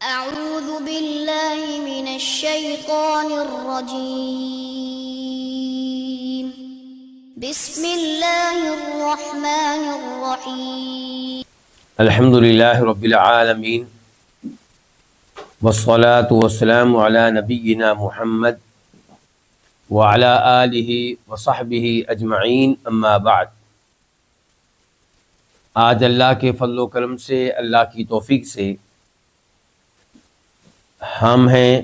أعوذ بالله من الشيطان الرجيم. بسم الله الرحمن الرحيم. الحمد لله رب العالمين والصلاة والسلام على نبينا محمد وعلى آله وصحبه اجمعین اما بعد۔ آج اللہ کے فضل و کرم سے، اللہ کی توفیق سے ہم ہیں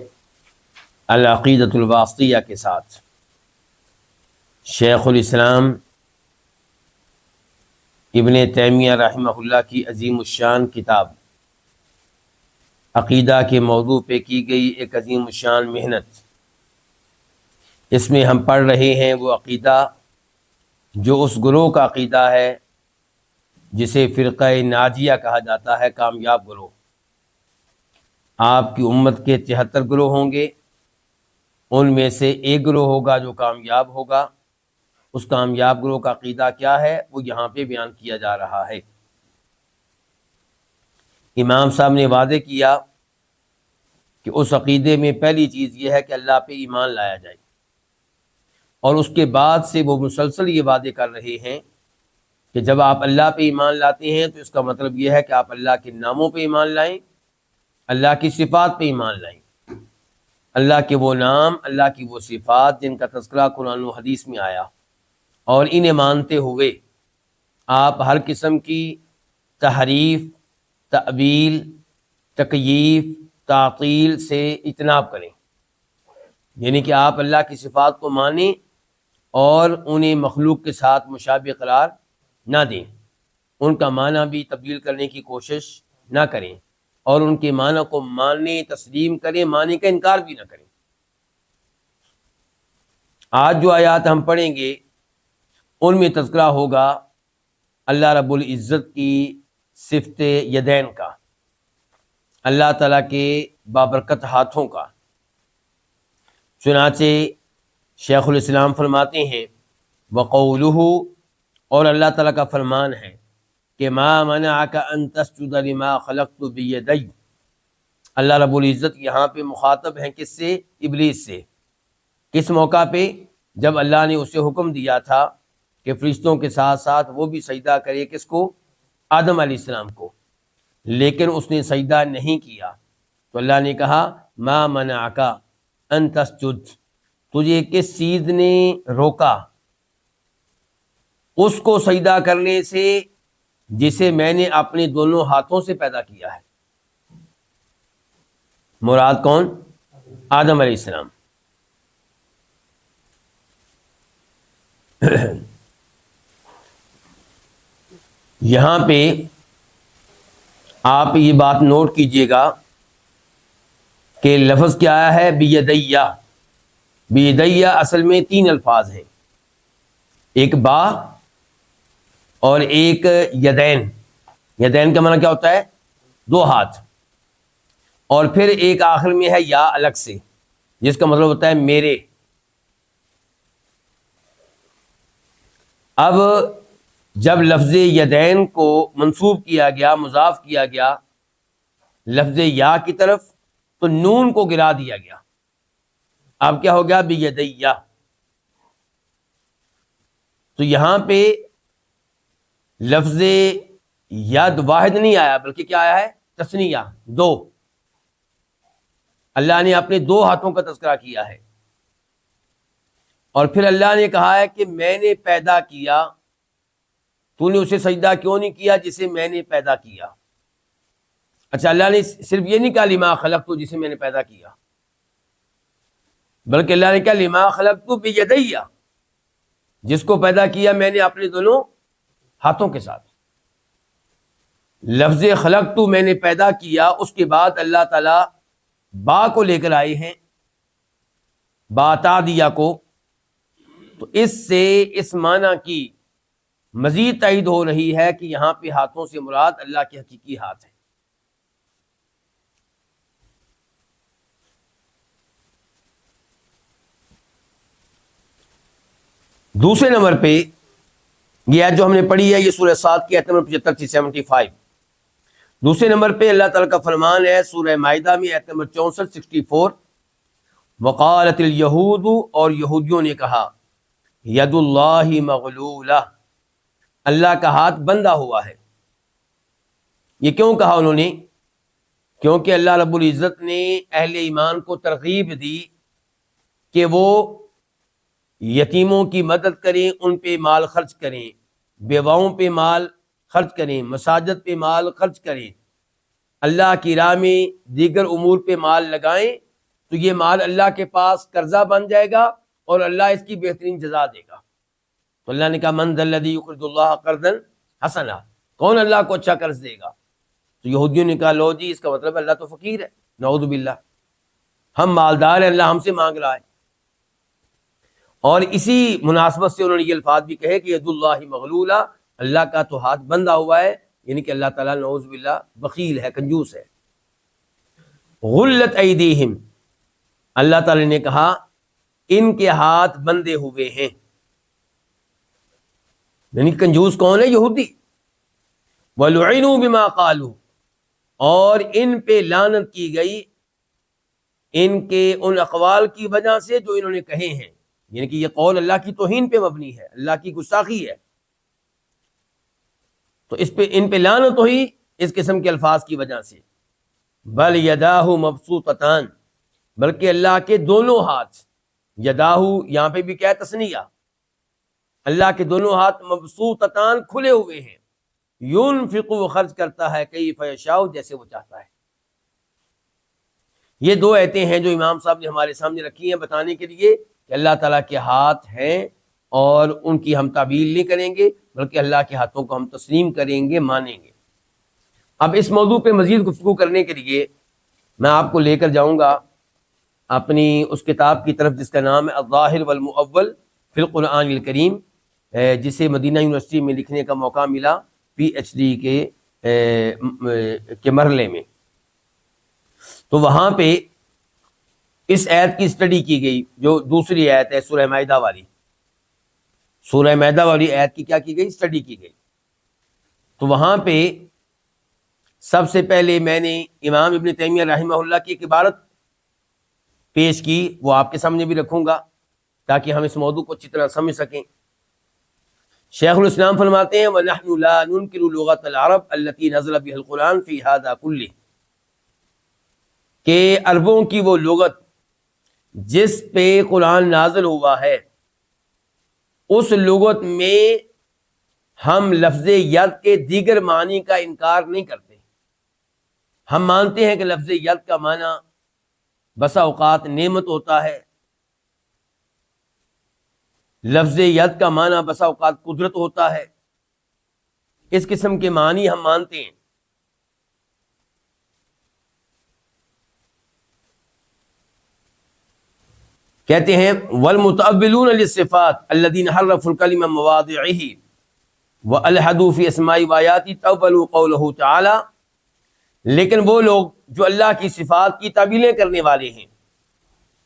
العقیدۃ الواسطیہ کے ساتھ شیخ الاسلام ابن تیمیہ رحمہ اللہ کی عظیم الشان کتاب عقیدہ کے موضوع پہ کی گئی ایک عظیم الشان محنت۔ اس میں ہم پڑھ رہے ہیں وہ عقیدہ جو اس گروہ کا عقیدہ ہے جسے فرقہ ناجیہ کہا جاتا ہے، کامیاب گروہ۔ آپ کی امت کے 73 گروہ ہوں گے، ان میں سے ایک گروہ ہوگا جو کامیاب ہوگا۔ اس کامیاب گروہ کا عقیدہ کیا ہے وہ یہاں پہ بیان کیا جا رہا ہے۔ امام صاحب نے وعدے کیا کہ اس عقیدے میں پہلی چیز یہ ہے کہ اللہ پہ ایمان لایا جائے، اور اس کے بعد سے وہ مسلسل یہ وعدے کر رہے ہیں کہ جب آپ اللہ پہ ایمان لاتے ہیں تو اس کا مطلب یہ ہے کہ آپ اللہ کے ناموں پہ ایمان لائیں، اللہ کی صفات پہ ایمان لائیں۔ اللہ کے وہ نام، اللہ کی وہ صفات جن کا تذکرہ قرآن و حدیث میں آیا، اور انہیں مانتے ہوئے آپ ہر قسم کی تحریف، تعویل، تکییف، تعطیل سے اجتناب کریں۔ یعنی کہ آپ اللہ کی صفات کو مانیں اور انہیں مخلوق کے ساتھ مشابہ قرار نہ دیں، ان کا معنی بھی تبدیل کرنے کی کوشش نہ کریں، اور ان کے معنی کو ماننے، تسلیم کریں، ماننے کا انکار بھی نہ کریں۔ آج جو آیات ہم پڑھیں گے ان میں تذکرہ ہوگا اللہ رب العزت کی صفت یدین کا، اللہ تعالیٰ کے بابرکت ہاتھوں کا۔ چنانچہ شیخ الاسلام فرماتے ہیں وقولہ، اور اللہ تعالیٰ کا فرمان ہے کہ ما منعک ان تسجد لما خلقت بیدی۔ اللہ رب العزت یہاں پہ مخاطب ہیں کس سے؟ ابلیس سے۔ کس موقع پہ؟ جب اللہ نے اسے حکم دیا تھا کہ فرشتوں کے ساتھ ساتھ وہ بھی سجدہ کرے، کس کو؟ آدم علیہ السلام کو، لیکن اس نے سجدہ نہیں کیا، تو اللہ نے کہا ما منعک ان تسجد، تجھے کس چیز نے روکا اس کو سجدہ کرنے سے جسے میں نے اپنے دونوں ہاتھوں سے پیدا کیا ہے؟ مراد کون؟ آدم علیہ السلام۔ یہاں پہ آپ یہ بات نوٹ کیجئے گا کہ لفظ کیا آیا ہے؟ بیدیہ۔ بیدیہ اصل میں 3 الفاظ ہیں، ایک با اور ایک یدین۔ یدین کا معنی کیا ہوتا ہے؟ 2 ہاتھ، اور پھر ایک آخر میں ہے یا الگ سے، جس کا مطلب ہوتا ہے میرے۔ اب جب لفظ یدین کو منسوب کیا گیا، مضاف کیا گیا لفظ یا کی طرف، تو نون کو گرا دیا گیا، اب کیا ہو گیا؟ بیدیہ۔ تو یہاں پہ لفظ ید واحد نہیں آیا، بلکہ کیا آیا ہے؟ تثنیہ، 2۔ اللہ نے اپنے 2 ہاتھوں کا تذکرہ کیا ہے، اور پھر اللہ نے کہا ہے کہ میں نے پیدا کیا، تو نے اسے سجدہ کیوں نہیں کیا جسے میں نے پیدا کیا؟ اچھا، اللہ نے صرف یہ نہیں کہا لما خلقت، جسے میں نے پیدا کیا، بلکہ اللہ نے کہا لما خلقت بیدیہ، جس کو پیدا کیا میں نے اپنے دونوں ہاتھوں کے ساتھ۔ لفظ خلقت میں نے پیدا کیا، اس کے بعد اللہ تعالی با کو لے کر آئے ہیں، با تعدیہ کو، تو اس سے اس معنی کی مزید تائید ہو رہی ہے کہ یہاں پہ ہاتھوں سے مراد اللہ کے حقیقی ہاتھ ہے۔ دوسرے نمبر پہ یہ آیت جو ہم نے پڑھی ہے، یہ سورہ صاد کی آیت نمبر 75 سے 75۔ دوسرے نمبر پہ اللہ تعالیٰ کا فرمان ہے سورہ مائدہ میں آیت نمبر 64 64، وقالت الیہود، اور یہودیوں نے کہا، ید اللہ مغلولہ، اللہ کا ہاتھ بندھا ہوا ہے۔ یہ کیوں کہا انہوں نے؟ کیونکہ اللہ رب العزت نے اہل ایمان کو ترغیب دی کہ وہ یتیموں کی مدد کریں، ان پہ مال خرچ کریں، بیواؤں پہ مال خرچ کریں، مساجد پہ مال خرچ کریں، اللہ کی راہ میں دیگر امور پہ مال لگائیں، تو یہ مال اللہ کے پاس قرضہ بن جائے گا اور اللہ اس کی بہترین جزا دے گا۔ تو اللہ نے کہا من ذا الذی یقرض اللہ قرضا حسنا، کون اللہ کو اچھا قرض دے گا؟ تو یہودیوں نے کہا لو جی، اس کا مطلب اللہ تو فقیر ہے، نعوذ باللہ، ہم مالدار ہیں، اللہ ہم سے مانگ رہا ہے۔ اور اسی مناسبت سے انہوں نے یہ الفاظ بھی کہے کہ ید اللہ مغلولہ، اللہ کا تو ہاتھ بندھا ہوا ہے، یعنی کہ اللہ تعالیٰ نعوذ باللہ بخیل ہے، کنجوس ہے۔ غلت ایدیہم، اللہ تعالیٰ نے کہا ان کے ہاتھ بندھے ہوئے ہیں، یعنی کنجوس کون ہے؟ یہودی۔ وَلُعِنُوا بِمَا قَالُوا، اور ان پہ لعنت کی گئی ان کے ان اقوال کی وجہ سے جو انہوں نے کہے ہیں، یعنی کہ یہ قول اللہ کی توہین پہ مبنی ہے، اللہ کی گستاخی ہے، تو اس پہ ان پہ لعنت ہوئی اس قسم کے الفاظ کی وجہ سے۔ بل یداہ مبسوطتان، بلکہ اللہ کے دونوں ہاتھ، یداہ یہاں پہ بھی کیا ہے؟ تثنیہ، اللہ کے دونوں ہاتھ مبسوطتان، کھلے ہوئے ہیں، ينفق، وہ خرچ کرتا ہے، کیف یشاء، جیسے وہ چاہتا ہے۔ یہ دو آیتیں ہیں جو امام صاحب نے ہمارے سامنے رکھی ہیں بتانے کے لیے کہ اللہ تعالیٰ کے ہاتھ ہیں اور ان کی ہم تعبیل نہیں کریں گے، بلکہ اللہ کے ہاتھوں کو ہم تسلیم کریں گے، مانیں گے۔ اب اس موضوع پہ مزید گفتگو کرنے کے لیے میں آپ کو لے کر جاؤں گا اپنی اس کتاب کی طرف جس کا نام ہے الظاہر والمؤول فی القرآن الکریم، جسے مدینہ یونیورسٹی میں لکھنے کا موقع ملا پی ایچ ڈی کے مرحلے میں۔ تو وہاں پہ اس آیت کی اسٹڈی کی گئی جو دوسری آیت ہے سورہ مائدہ والی، سورہ مائدہ والی آیت کی کیا کی گئی؟ اسٹڈی کی گئی۔ تو وہاں پہ سب سے پہلے میں نے امام ابن تیمیہ رحمہ اللہ کی ایک عبارت پیش کی، وہ آپ کے سامنے بھی رکھوں گا تاکہ ہم اس موضوع کو اچھی طرح سمجھ سکیں۔ شیخ الاسلام فرماتے ہیں وَنَحْنُ لَا نُنْكِرُ لُغَةَ الْعَرَبِ الَّتِي نَزَلَ بِهَا الْقُرْآنُ فِي هَذَا كُلِّهِ، کہ عربوں کی وہ لغت جس پہ قرآن نازل ہوا ہے، اس لغت میں ہم لفظ ید کے دیگر معنی کا انکار نہیں کرتے۔ ہم مانتے ہیں کہ لفظ ید کا معنی بسا اوقات نعمت ہوتا ہے، لفظ ید کا معنی بسا اوقات قدرت ہوتا ہے، اس قسم کے معنی ہم مانتے ہیں۔ کہتے ہیں والمتأولون للصفات الذين حرفوا الكلمة مواضعه والحدوا في اسماء وآياته تأولوا قوله تعالى، لیکن وہ لوگ جو اللہ کی صفات کی تعبیلیں کرنے والے ہیں،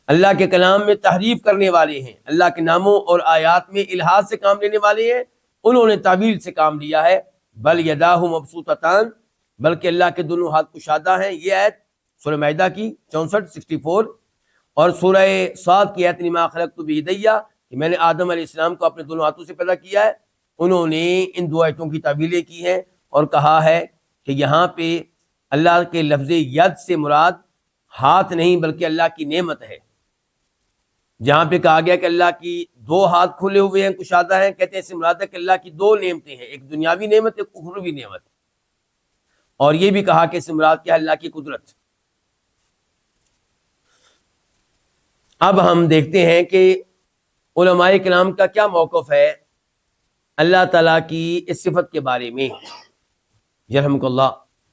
اللہ کے کلام میں تحریف کرنے والے ہیں، اللہ کے ناموں اور آیات میں الحاد سے کام لینے والے ہیں، انہوں نے تعبیل سے کام لیا ہے۔ بل یداہ مبسوطتان، بلکہ اللہ کے دونوں ہاتھ کشادہ ہیں۔ یہ آیت سورہ مائدہ کی 64 64 اور سورہ صاد کی آیت ما خلقت بیدیہ، کہ میں نے آدم علیہ السلام کو اپنے دونوں ہاتھوں سے پیدا کیا ہے، انہوں نے ان دو آیتوں کی تعبیلیں کی ہیں اور کہا ہے کہ یہاں پہ اللہ کے لفظ ید سے مراد ہاتھ نہیں بلکہ اللہ کی نعمت ہے۔ جہاں پہ کہا گیا کہ اللہ کی دو ہاتھ کھلے ہوئے ہیں، کشادہ ہیں، کہتے ہیں اس سے مراد ہے کہ اللہ کی دو نعمتیں ہیں، ایک دنیاوی نعمت، ایک اخروی نعمت۔ اور یہ بھی کہا کہ اس سے مراد کیا ہے؟ اللہ کی قدرت۔ اب ہم دیکھتے ہیں کہ علماء کرام کا کیا موقف ہے اللہ تعالیٰ کی اس صفت کے بارے میں، یرحمک اللہ۔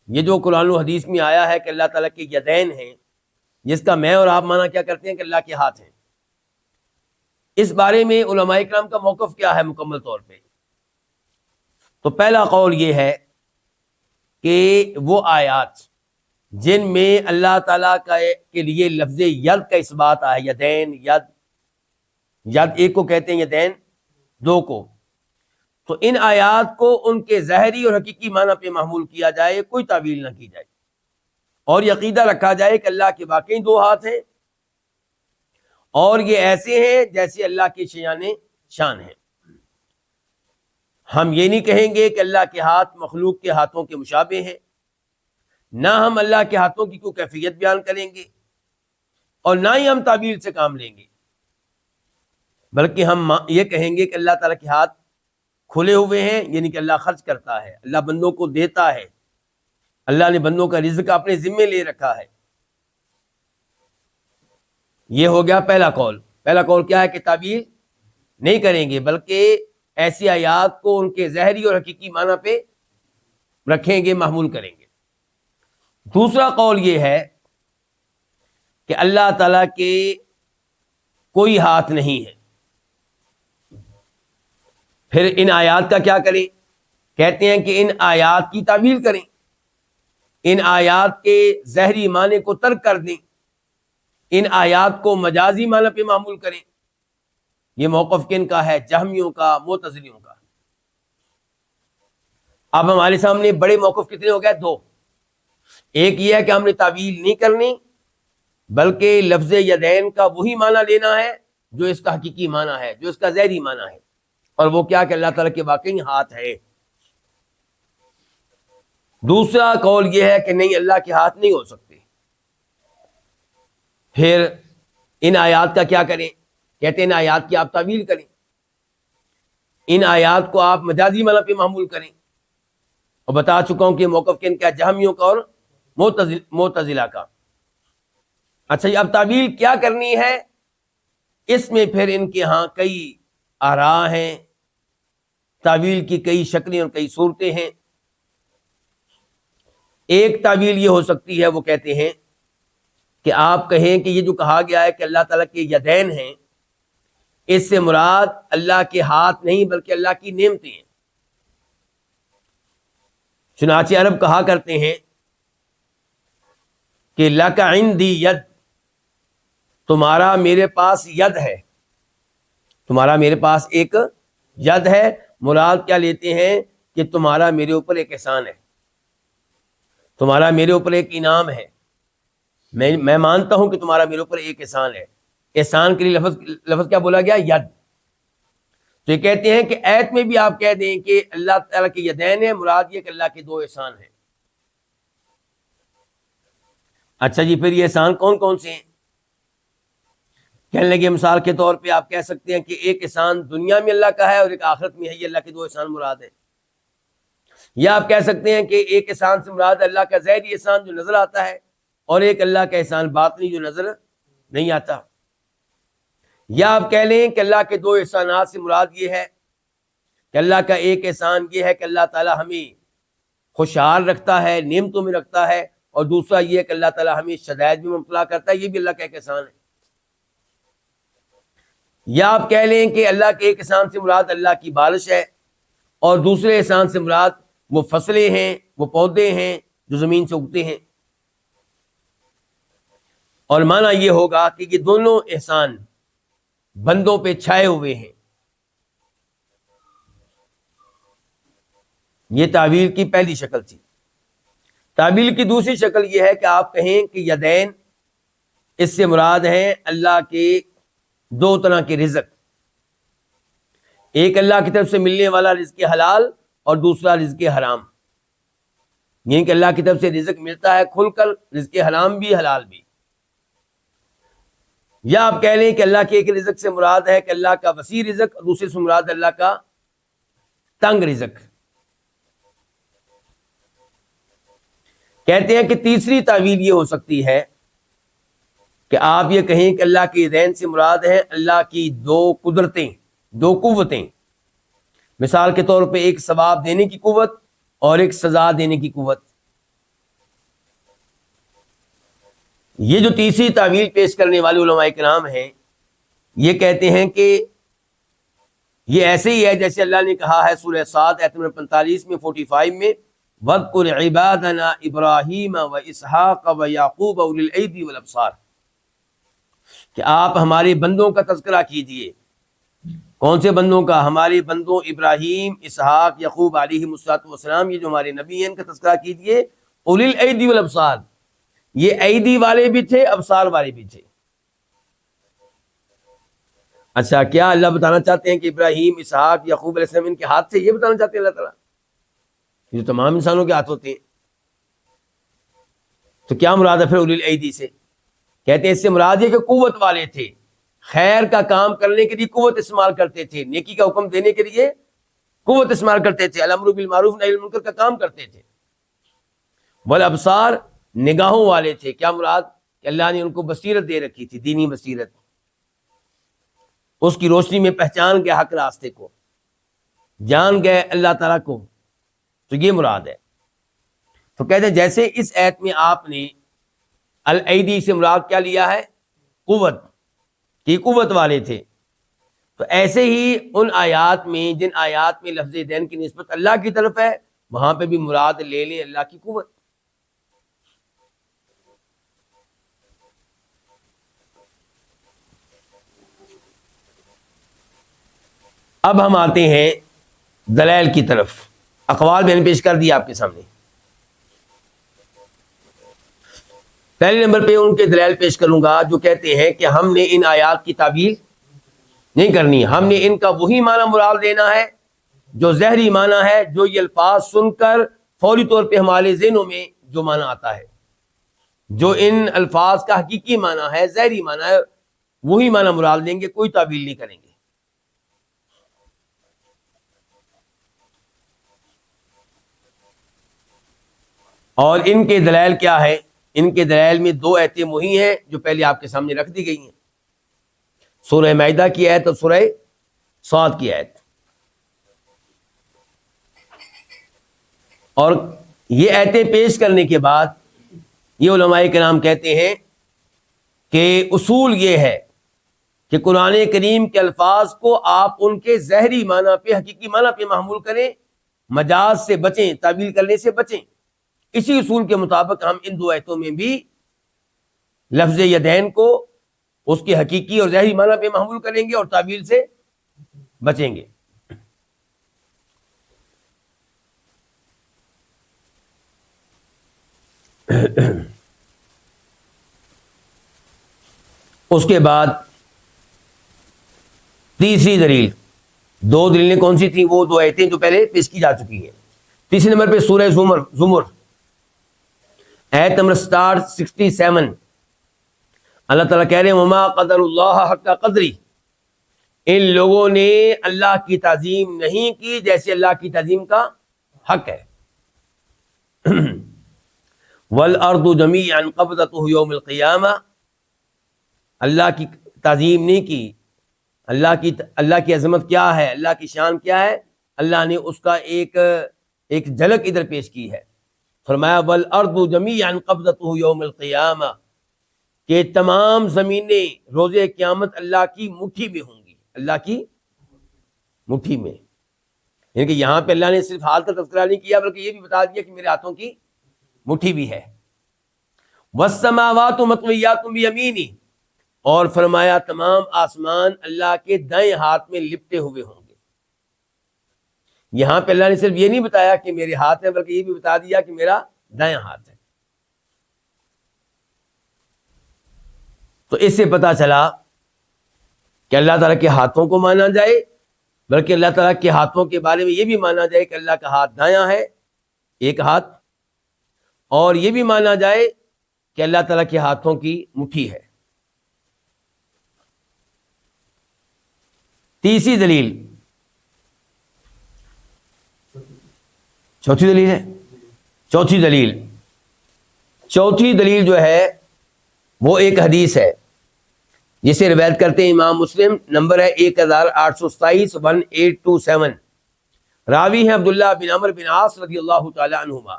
یہ جو قرآن و حدیث میں آیا ہے کہ اللہ تعالیٰ کے یدین ہیں، جس کا میں اور آپ معنی کیا کرتے ہیں کہ اللہ کے ہاتھ ہیں، اس بارے میں علماء کرام کا موقف کیا ہے مکمل طور پہ؟ تو پہلا قول یہ ہے کہ وہ آیات جن میں اللہ تعالیٰ کے لیے لفظ ید کا اس بات آیا، یدین، ید ایک کو کہتے ہیں، یدین دو کو، تو ان آیات کو ان کے ظاہری اور حقیقی معنی پہ محمول کیا جائے، کوئی تعویل نہ کی جائے، اور یہ عقیدہ رکھا جائے کہ اللہ کے واقعی دو ہاتھ ہیں اور یہ ایسے ہیں جیسے اللہ کے شیان شان ہیں۔ ہم یہ نہیں کہیں گے کہ اللہ کے ہاتھ مخلوق کے ہاتھوں کے مشابہ ہیں، نہ ہم اللہ کے ہاتھوں کی کوئی کیفیت بیان کریں گے، اور نہ ہی ہم تعبیر سے کام لیں گے، بلکہ ہم یہ کہیں گے کہ اللہ تعالیٰ کے ہاتھ کھلے ہوئے ہیں، یعنی کہ اللہ خرچ کرتا ہے، اللہ بندوں کو دیتا ہے، اللہ نے بندوں کا رزق اپنے ذمے لے رکھا ہے۔ یہ ہو گیا پہلا قول۔ پہلا قول کیا ہے کہ تعبیر نہیں کریں گے، بلکہ ایسی آیات کو ان کے ظاہری اور حقیقی معنی پہ رکھیں گے، محمول کریں گے۔ دوسرا قول یہ ہے کہ اللہ تعالیٰ کے کوئی ہاتھ نہیں ہے۔ پھر ان آیات کا کیا کریں؟ کہتے ہیں کہ ان آیات کی تعویل کریں، ان آیات کے ظاہری معنی کو ترک کر دیں، ان آیات کو مجازی معنی پہ معمول کریں۔ یہ موقف کن کا ہے؟ جہمیوں کا، معتزلیوں کا۔ اب ہمارے سامنے بڑے موقف کتنے ہو گئے؟ دو۔ ایک یہ ہے کہ ہم نے تعویل نہیں کرنی، بلکہ لفظ یدین کا وہی معنی لینا ہے جو اس کا حقیقی معنی ہے، جو اس کا ظاہری معنی ہے، اور وہ کیا کہ اللہ تعالیٰ کے واقعی ہاتھ ہے۔ دوسرا قول یہ ہے کہ نہیں، اللہ کے ہاتھ نہیں ہو سکتے۔ پھر ان آیات کا کیا کریں؟ کہتے ہیں ان آیات کی آپ تعویل کریں، ان آیات کو آپ مجازی معنی پہ معمول کریں، اور بتا چکا ہوں کہ موقف کن کا؟ جہمیوں کا اور معتزلہ کا۔ اچھا اب تعویل کیا کرنی ہے؟ اس میں پھر ان کے ہاں کئی آراء ہیں، تعویل کی کئی شکلیں اور کئی صورتیں ہیں۔ ایک تعویل یہ ہو سکتی ہے، وہ کہتے ہیں کہ آپ کہیں کہ یہ جو کہا گیا ہے کہ اللہ تعالیٰ کے یدین ہیں، اس سے مراد اللہ کے ہاتھ نہیں بلکہ اللہ کی نعمتیں ہیں۔ چنانچہ عرب کہا کرتے ہیں کہ لک عندی ید، تمہارا میرے پاس ید ہے، تمہارا میرے پاس ایک ید ہے۔ مراد کیا لیتے ہیں؟ کہ تمہارا میرے اوپر ایک احسان ہے، تمہارا میرے اوپر ایک انعام ہے، میں مانتا ہوں کہ تمہارا میرے اوپر ایک احسان ہے۔ احسان کے لیے لفظ کیا بولا گیا؟ ید۔ تو یہ کہتے ہیں کہ ایت میں بھی آپ کہہ دیں کہ اللہ تعالیٰ کے یدین ہے، مراد یہ کہ اللہ کے دو احسان ہیں۔ اچھا جی، پھر یہ احسان کون کون سے ہیں؟ کہنے لگے مثال کے طور پہ آپ کہہ سکتے ہیں کہ ایک احسان دنیا میں اللہ کا ہے اور ایک آخرت میں ہے، یہ اللہ کے دو احسان مراد ہے۔ یا آپ کہہ سکتے ہیں کہ ایک احسان سے مراد اللہ کا ظاہری احسان جو نظر آتا ہے، اور ایک اللہ کا احسان باطنی جو نظر نہیں آتا۔ یا آپ کہہ لیں کہ اللہ کے دو احسانات سے مراد یہ ہے کہ اللہ کا ایک احسان یہ ہے کہ اللہ تعالیٰ ہمیں خوشحال رکھتا ہے، نعمتوں میں رکھتا ہے، اور دوسرا یہ ہے کہ اللہ تعالیٰ ہمیں شدائد میں مبتلا کرتا ہے، یہ بھی اللہ کا ایک احسان ہے۔ یا آپ کہہ لیں کہ اللہ کے ایک احسان سے مراد اللہ کی بارش ہے، اور دوسرے احسان سے مراد وہ فصلیں ہیں، وہ پودے ہیں جو زمین سے اگتے ہیں، اور معنی یہ ہوگا کہ یہ دونوں احسان بندوں پہ چھائے ہوئے ہیں۔ یہ تعویل کی پہلی شکل تھی۔ تعویل کی دوسری شکل یہ ہے کہ آپ کہیں کہ یدین اس سے مراد ہیں اللہ کے دو طرح کے رزق، ایک اللہ کی طرف سے ملنے والا رزق حلال اور دوسرا رزق حرام، یعنی کہ اللہ کی طرف سے رزق ملتا ہے کھل کر، رزق حرام بھی حلال بھی۔ یا آپ کہہ لیں کہ اللہ کے ایک رزق سے مراد ہے کہ اللہ کا وسیع رزق، اور دوسرے سے مراد اللہ کا تنگ رزق۔ کہتے ہیں کہ تیسری تعویل یہ ہو سکتی ہے کہ آپ یہ کہیں کہ اللہ کے یدین سے مراد ہے اللہ کی دو قدرتیں، دو قوتیں، مثال کے طور پہ ایک ثواب دینے کی قوت اور ایک سزا دینے کی قوت۔ یہ جو تیسری تعویل پیش کرنے والے علماء کرام ہیں، یہ کہتے ہیں کہ یہ ایسے ہی ہے جیسے اللہ نے کہا ہے سورہ صاد آیت نمبر 45 میں، 45 میں، وَاذْكُرْ عِبَادَنَا إِبْرَاهِيمَ وَإِسْحَاقَ وَيَعْقُوبَ أُولِي الْأَيْدِي وَالْأَبْصَارِ، کہ آپ ہمارے بندوں کا تذکرہ کیجئے، کون سے بندوں کا؟ ہمارے بندوں ابراہیم، اسحاق، یعقوب علیہ السلام، یہ جو ہمارے نبی ہیں ان کا تذکرہ کیجئے۔ اولی الایدی والابصار، یہ ایدی والے بھی تھے، ابصار والے بھی تھے۔ اچھا، کیا اللہ بتانا چاہتے ہیں کہ ابراہیم، اسحاق، یعقوب علیہ السلام ان کے ہاتھ تھے؟ یہ بتانا چاہتے ہیں اللہ تعالیٰ؟ یہ تو تمام انسانوں کے ہاتھ ہوتے ہیں۔ تو کیا مراد ہے پھر اولی الایدی سے؟ کہتے ہیں اس سے مراد یہ کہ قوت والے تھے، خیر کا کام کرنے کے لیے قوت استعمال کرتے تھے، نیکی کا حکم دینے کے لیے قوت استعمال کرتے تھے، الامر بالمعروف نہی عن المنکر کا کام کرتے تھے۔ والابصار، نگاہوں والے تھے۔ کیا مراد؟ کہ اللہ نے ان کو بصیرت دے رکھی تھی، دینی بصیرت، اس کی روشنی میں پہچان گئے حق راستے کو، جان گئے اللہ تعالیٰ کو، تو یہ مراد ہے۔ تو کہتے ہیں جیسے اس آیت میں آپ نے الایدی سے مراد کیا لیا ہے؟ قوت، کہ قوت والے تھے، تو ایسے ہی ان آیات میں، جن آیات میں لفظ دین کی نسبت اللہ کی طرف ہے، وہاں پہ بھی مراد لے لیں اللہ کی قوت۔ اب ہم آتے ہیں دلائل کی طرف۔ اقوال میں نے پیش کر دیا آپ کے سامنے۔ پہلے نمبر پہ ان کے دلائل پیش کروں گا جو کہتے ہیں کہ ہم نے ان آیات کی تعویل نہیں کرنی، ہم نے ان کا وہی معنی مراد لینا ہے جو ظاہری معنی ہے، جو یہ الفاظ سن کر فوری طور پہ ہمارے ذہنوں میں جو معنی آتا ہے، جو ان الفاظ کا حقیقی معنی ہے، ظاہری معنی ہے، وہی معنی مراد لیں گے، کوئی تعویل نہیں کریں گے۔ اور ان کے دلائل کیا ہے؟ ان کے دلائل میں دو آیتیں وہی ہیں جو پہلے آپ کے سامنے رکھ دی گئی ہیں، سورہ مائدہ کی آیت اور سورہ صاد کی آیت۔ اور یہ آیتیں پیش کرنے کے بعد یہ علماء کرام کہتے ہیں کہ اصول یہ ہے کہ قرآن کریم کے الفاظ کو آپ ان کے ظاہری معنی پہ، حقیقی معنی پہ محمول کریں، مجاز سے بچیں، تعویل کرنے سے بچیں۔ اسی اصول کے مطابق ہم ان دو آیتوں میں بھی لفظ یدین کو اس کے حقیقی اور ظاہری معنی پہ محمول کریں گے اور تعویل سے بچیں گے۔ اس کے بعد تیسری دلیل، دو دلیلیں کون سی تھیں؟ وہ دو آیتیں جو پہلے پیش کی جا چکی ہیں۔ تیسرے نمبر پہ سورہ زمر آیت نمبر 67، اللہ تعالیٰ کہہ رہے ہیں وما قدر اللہ حق قدری، ان لوگوں نے اللہ کی تعظیم نہیں کی جیسے اللہ کی تعظیم کا حق ہے۔ والارض جمیعا قبضتہ یوم القیامہ، اللہ کی تعظیم نہیں کی، اللہ کی عظمت کیا ہے، اللہ کی شان کیا ہے، اللہ نے اس کا ایک جھلک ادھر پیش کی ہے۔ فرمایا والارض جمیعا قبضتہ یوم القیامہ، کہ تمام زمینیں روز قیامت اللہ کی مٹھی میں ہوں گی، اللہ کی مٹھی میں۔ یعنی کہ یہاں پہ اللہ نے صرف حال کا تذکرہ نہیں کیا بلکہ یہ بھی بتا دیا کہ میرے ہاتھوں کی مٹھی بھی ہے۔ والسماوات مطویات بیمینہ، اور فرمایا تمام آسمان اللہ کے دائیں ہاتھ میں لپٹے ہوئے ہوں گے۔ یہاں پہ اللہ نے صرف یہ نہیں بتایا کہ میرے ہاتھ ہے بلکہ یہ بھی بتا دیا کہ میرا دائیں ہاتھ ہے۔ تو اس سے پتہ چلا کہ اللہ تعالیٰ کے ہاتھوں کو مانا جائے، بلکہ اللہ تعالیٰ کے ہاتھوں کے بارے میں یہ بھی مانا جائے کہ اللہ کا ہاتھ دایاں ہے، ایک ہاتھ، اور یہ بھی مانا جائے کہ اللہ تعالیٰ کے ہاتھوں کی مٹھی ہے۔ تیسری دلیل، چوتھی دلیل ہے، چوتھی دلیل جو ہے وہ ایک حدیث ہے جسے روایت کرتے ہیں امام مسلم، نمبر ہے 1827 1827، راوی ہیں عبداللہ بن عمرو بن عاص رضی اللہ تعالی عنہما،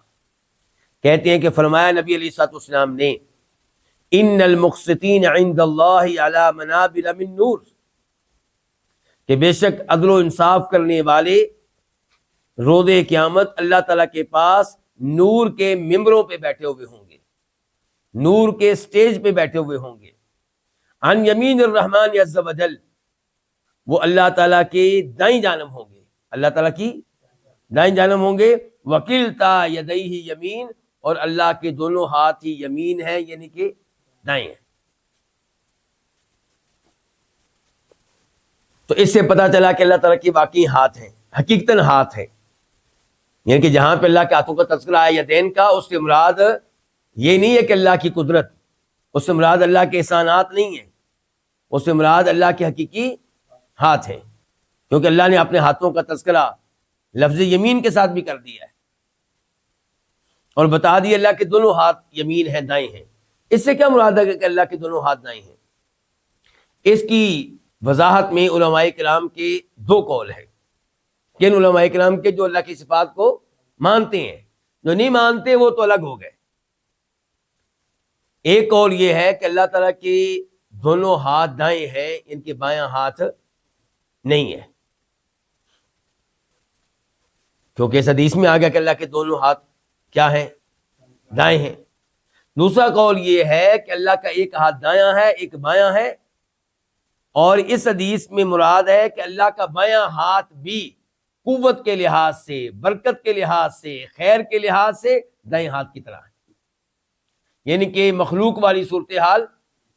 کہتے ہیں کہ فرمایا نبی علیہ الصلوۃ والسلام نے ان المقسطین عند اللہ علی منابر من نور، کہ بے شک عدل و انصاف کرنے والے روز قیامت اللہ تعالیٰ کے پاس نور کے ممبروں پہ بیٹھے ہوئے ہوں گے، نور کے سٹیج پہ بیٹھے ہوئے ہوں گے، عن یمین الرحمن عز وجل، وہ اللہ تعالیٰ کے دائیں جانب ہوں گے، اللہ تعالیٰ کی دائیں جانب ہوں گے. وکلتا یدیہ یمین، اور اللہ کے دونوں ہاتھ ہی یمین ہیں، یعنی کہ دائیں ہیں. تو اس سے پتہ چلا کہ اللہ تعالیٰ کے واقعی ہاتھ ہیں، حقیقتاً ہاتھ ہیں. یعنی کہ جہاں پہ اللہ کے ہاتھوں کا تذکرہ ہے یدین کا، اس سے مراد یہ نہیں ہے کہ اللہ کی قدرت، اس سے مراد اللہ کے احسانات نہیں ہیں، اس سے مراد اللہ کے حقیقی ہاتھ ہیں. کیونکہ اللہ نے اپنے ہاتھوں کا تذکرہ لفظ یمین کے ساتھ بھی کر دیا ہے اور بتا دیا اللہ کے دونوں ہاتھ یمین ہیں، دائیں ہیں. اس سے کیا مراد ہے کہ اللہ کے دونوں ہاتھ دائیں ہیں؟ اس کی وضاحت میں علماء کرام کے دو قول ہیں. کن علماء کرام کے؟ جو اللہ کی صفات کو مانتے ہیں، جو نہیں مانتے وہ تو الگ ہو گئے. ایک قول یہ ہے کہ اللہ تعالیٰ کے دونوں ہاتھ دائیں ہیں، ان کے بایاں ہاتھ نہیں ہے، کیونکہ اس حدیث میں آ گیا کہ اللہ کے دونوں ہاتھ کیا ہیں؟ دائیں ہیں. دوسرا قول یہ ہے کہ اللہ کا ایک ہاتھ دایاں ہے، ایک بایاں ہے، اور اس حدیث میں مراد ہے کہ اللہ کا بایاں ہاتھ بھی قوت کے لحاظ سے، برکت کے لحاظ سے، خیر کے لحاظ سے دائیں ہاتھ کی طرح ہے. یعنی کہ مخلوق والی صورتحال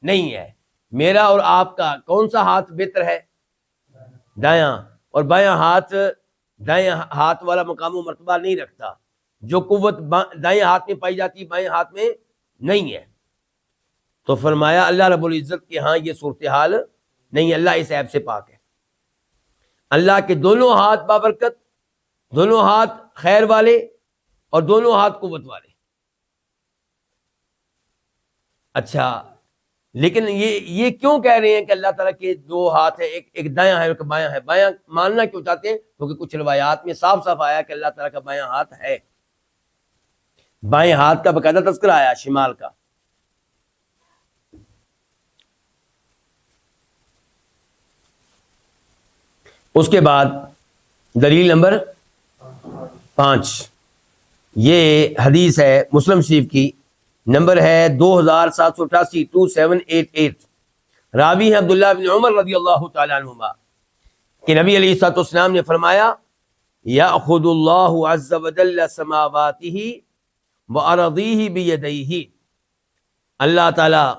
نہیں ہے. میرا اور آپ کا کون سا ہاتھ بہتر ہے؟ دایاں. اور بایاں ہاتھ دائیں ہاتھ والا مقام و مرتبہ نہیں رکھتا. جو قوت دائیں ہاتھ میں پائی جاتی بائیں ہاتھ میں نہیں ہے. تو فرمایا اللہ رب العزت کے ہاں یہ صورتحال نہیں، اللہ اس عیب سے پاک ہے. اللہ کے دونوں ہاتھ بابرکت، دونوں ہاتھ خیر والے، اور دونوں ہاتھ قوت والے. اچھا، لیکن یہ کیوں کہہ رہے ہیں کہ اللہ تعالیٰ کے دو ہاتھ ہیں، ایک دایاں ہے ایک بایاں ہے؟ بایاں ماننا کیوں چاہتے ہیں؟ کیونکہ کچھ روایات میں صاف صاف آیا کہ اللہ تعالیٰ کا بایاں ہاتھ ہے. بائیں ہاتھ کا باقاعدہ تذکرہ آیا، شمال کا. اس کے بعد دلیل نمبر 5، یہ حدیث ہے مسلم شریف کی، نمبر ہے 2788 2788. راوی ہے عبداللہ بن عمر رضی اللہ تعالیٰ عنہما کہ نبی علیہ الصلوۃ والسلام نے فرمایا یأخذ اللہ عز وجل سماواتہ وارضیہ بیدیہ، اللہ تعالیٰ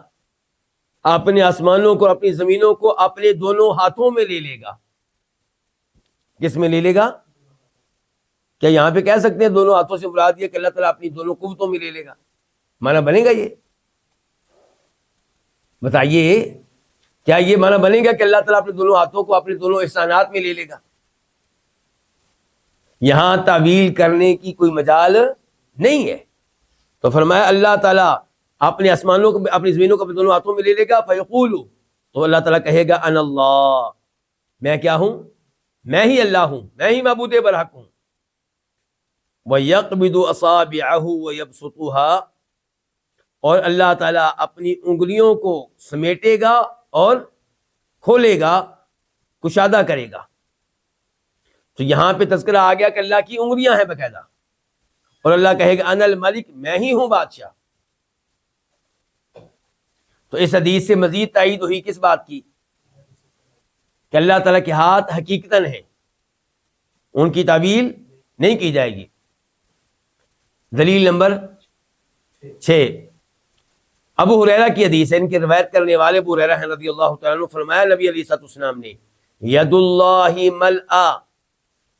اپنے آسمانوں کو، اپنی زمینوں کو اپنے دونوں ہاتھوں میں لے لے گا. کس میں لے لے گا؟ کیا یہاں پہ کہہ سکتے ہیں دونوں ہاتھوں سے مراد یہ کہ اللہ تعالیٰ اپنی دونوں قوتوں میں لے لے گا؟ معنی بنے گا یہ؟ بتائیے، کیا یہ معنی بنے گا کہ اللہ تعالیٰ اپنے دونوں ہاتھوں کو اپنے دونوں احسانات میں لے لے گا؟ یہاں تعویل کرنے کی کوئی مجال نہیں ہے. تو فرمایا اللہ تعالیٰ اپنے آسمانوں کو، اپنی زمینوں کو اپنے دونوں ہاتھوں میں لے لے گا. فیقول، تو اللہ تعالیٰ کہے گا انا اللہ، میں کیا ہوں؟ میں ہی اللہ ہوں، میں ہی معبود برحق ہوں. وَيَقْبِضُ أَصَابِعَهُ وَيَبْسُطُهَا، اور اللہ تعالیٰ اپنی انگلیوں کو سمیٹے گا اور کھولے گا، کشادہ کرے گا. تو یہاں پہ تذکرہ آ گیا کہ اللہ کی انگلیاں ہیں باقاعدہ، اور اللہ کہے گا انا الملک، میں ہی ہوں بادشاہ. تو اس حدیث سے مزید تائید ہوئی کس بات کی؟ کہ اللہ تعالیٰ کے ہاتھ حقیقتاً ہیں، ان کی تعویل نہیں کی جائے گی. دلیل نمبر 6، ابو ہریرہ کی حدیث ہے، ان کی روایت کرنے والے ابو ہریرہ ہیں رضی اللہ تعالیٰ عنہ. فرمایا نبی علیہ الصلوۃ والسلام نے ید اللہ ملآ،